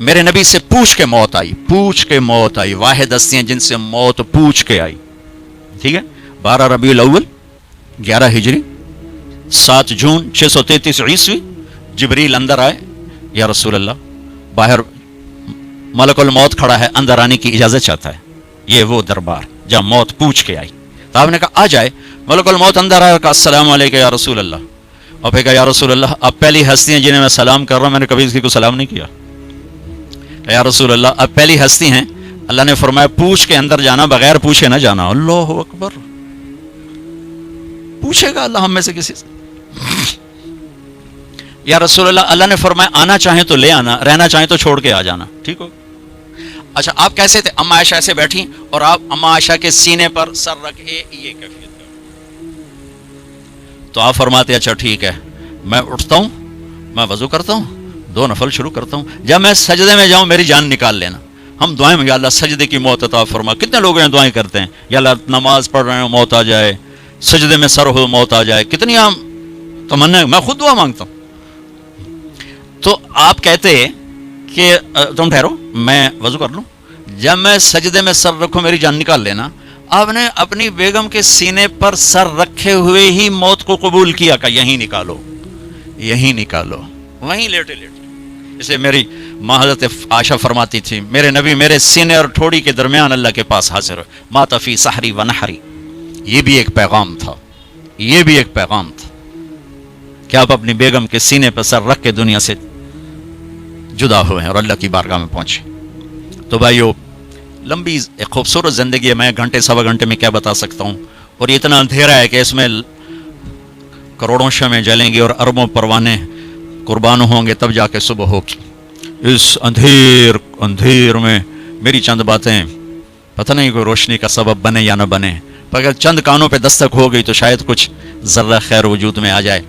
میرے نبی سے پوچھ کے موت آئی، پوچھ کے موت آئی. واحد ہستی ہیں جن سے موت پوچھ کے آئی. ٹھیک ہے. 12 ربیع الاول 11 ہجری 7 جون 633 عیسوی جبریل اندر آئے. یا رسول اللہ باہر ملک الموت کھڑا ہے، اندر آنے کی اجازت چاہتا ہے. یہ وہ دربار جہاں موت پوچھ کے آئی. تو آپ نے کہا آ جائے. ملک الموت اندر آیا، کہا السلام علیکم یا رسول اللہ. اور پھر کہا یا رسول اللہ آپ پہلی ہستی ہیں جنہیں میں سلام کر رہا ہوں، میں نے کبھی کسی کو سلام نہیں کیا. یا رسول اللہ آپ پہلی ہستی ہیں. اللہ نے فرمایا پوچھ کے اندر جانا، بغیر پوچھے نہ جانا. اللہ اکبر. پوچھے گا اللہ ہم میں سے کسی سے؟ یا رسول اللہ اللہ نے فرمایا آنا چاہیں تو لے آنا، رہنا چاہیں تو چھوڑ کے آ جانا. ٹھیک ہو. اچھا آپ کیسے تھے؟ اما عائشہ ایسے بیٹھی اور آپ اما عائشہ کے سینے پر سر رکھے یہ کیفیت. تو آپ فرماتے اچھا ٹھیک ہے میں اٹھتا ہوں، میں وضو کرتا ہوں، 2 نفل شروع کرتا ہوں، جب میں سجدے میں جاؤں میری جان نکال لینا. ہم دعائیں میں یا اللہ سجدے کی موت عطا فرما. کتنے لوگ ہیں دعائیں کرتے ہیں یا اللہ نماز پڑھ رہے ہوں موت آ جائے، سجدے میں سر ہو موت آ جائے. کتنی عام تمنا. میں خود دعا مانگتا ہوں. تو آپ کہتے کہ تم ٹھہرو میں وضو کر لوں، جب میں سجدے میں سر رکھوں میری جان نکال لینا. آپ نے اپنی بیگم کے سینے پر سر رکھے ہوئے ہی موت کو قبول کیا کہ یہیں نکالو، یہیں نکالو، وہیں لیٹے لیٹے. اسے میری ماں حضرت عائشہ فرماتی تھی میرے نبی میرے سینے اور ٹھوڑی کے درمیان اللہ کے پاس حاضر ہو. مات فی سحری و نحری. یہ بھی ایک پیغام تھا، یہ بھی ایک پیغام تھا کہ آپ اپنی بیگم کے سینے پر سر رکھ کے دنیا سے جدا ہوئے ہیں اور اللہ کی بارگاہ میں پہنچے. تو بھائیو لمبی ایک خوبصورت زندگی ہے. میں گھنٹے سوا گھنٹے میں کیا بتا سکتا ہوں. اور یہ اتنا اندھیرا ہے کہ اس میں کروڑوں شمعیں جلیں گے اور اربوں پروانے قربان ہوں گے تب جا کے صبح ہوگی. اس اندھیر میں میری چند باتیں پتہ نہیں کوئی روشنی کا سبب بنے یا نہ بنے، پر اگر چند کانوں پہ دستک ہو گئی تو شاید کچھ ذرہ خیر وجود میں آ جائے.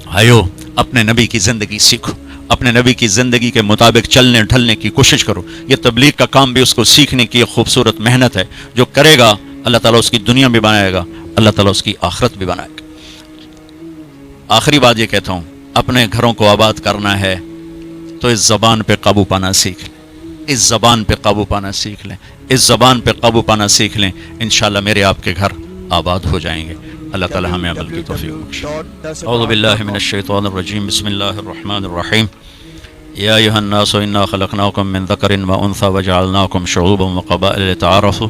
آئیو اپنے نبی کی زندگی سیکھو، اپنے نبی کی زندگی کے مطابق چلنے ڈھلنے کی کوشش کرو. یہ تبلیغ کا کام بھی اس کو سیکھنے کی ایک خوبصورت محنت ہے. جو کرے گا اللہ تعالیٰ اس کی دنیا بھی بنائے گا، اللہ تعالیٰ اس کی آخرت بھی بنائے گا. آخری بات یہ کہتا ہوں اپنے گھروں کو آباد کرنا ہے تو اس زبان پہ قابو پانا سیکھ لیں، اس زبان پہ قابو پانا سیکھ لیں، اس زبان پہ قابو پانا سیکھ لیں. انشاءاللہ میرے آپ کے گھر آباد ہو جائیں گے. اللہ تعالیٰ ہمیں عمل کی توفیق بخشے. اعوذ باللہ من الشیطان الرجیم. بسم اللہ الرحمن الرحیم. یا ایھا الناس انا خلقناکم من ذکر وانثی وجعلناکم شعوبا وقبائل لتعارفوا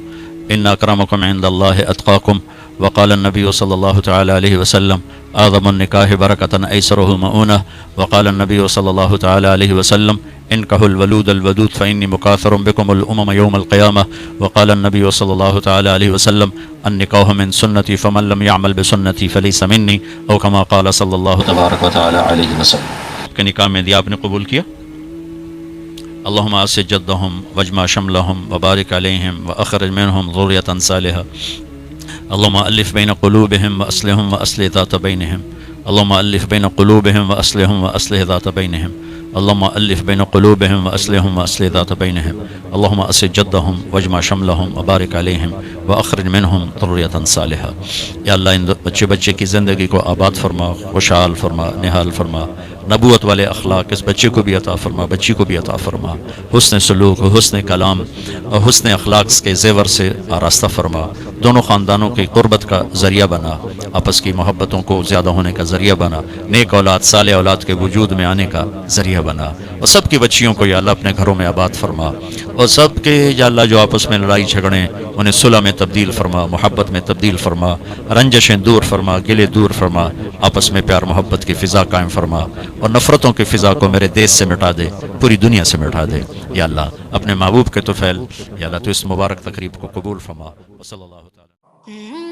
ان اکرمکم عند اللہ اتقاکم. وقال النبی صلی اللہ تعالی علیہ وسلم اعظم النکاح برکۃ ایسرہ المؤونہ. وقال النبی صلی اللہ تعالی علیہ وسلم انکحوا الولود الودود فإنی مکاثر بکم الامم یوم القیامہ. وقال النبی صلی اللہ تعالی علیہ وسلم النکاح من سنتی فمن لم يعمل بسنتی فلیس منی او کما قال صلی اللہ تبارک وتعالی علیہ وسلم. کے نکاح میں دیا آپ نے قبول کیا. اللہم اعص جدہم واجمع شملہم وبارک علیہم واخرج منہم ذریۃ صالحہ. اللہم الف بین قلوبہم واصلحہم واصلح ذات بینہم. اللہم الف بین قلوبہم واصلحہم واصلح ذات بینہم. اللهم الف بین قلوبہم واصلحهم واصلح ذات بینہم اللهم اسد جدہم واجمع شملہم وبارک علیہم واخرج منہم ذریۃ صالحہ. یا اللہ ان بچے کی زندگی کو آباد فرما، خوشحال فرما، نہال فرما، نبوت والے اخلاق اس بچے کو بھی عطا فرما، بچی کو بھی عطا فرما، حسن سلوک، حسن کلام اور حسن اخلاق کے زیور سے آراستہ فرما، دونوں خاندانوں کی قربت کا ذریعہ بنا، آپس کی محبتوں کو زیادہ ہونے کا ذریعہ بنا، نیک اولاد صالح اولاد کے وجود میں آنے کا ذریعہ بنا، اور سب کی بچیوں کو یا اللہ اپنے گھروں میں آباد فرما، اور سب کے یا اللہ جو آپس میں لڑائی جھگڑیں انہیں صلح میں تبدیل فرما، محبت میں تبدیل فرما، رنجشیں دور فرما، گلے دور فرما، آپس میں پیار محبت کی فضا قائم فرما، اور نفرتوں کی فضا کو میرے دیش سے مٹا دے، پوری دنیا سے مٹا دے. یا اللہ اپنے محبوب کے طفیل یا اللہ تو اس مبارک تقریب کو قبول فرما. وصلی اللہ تعالی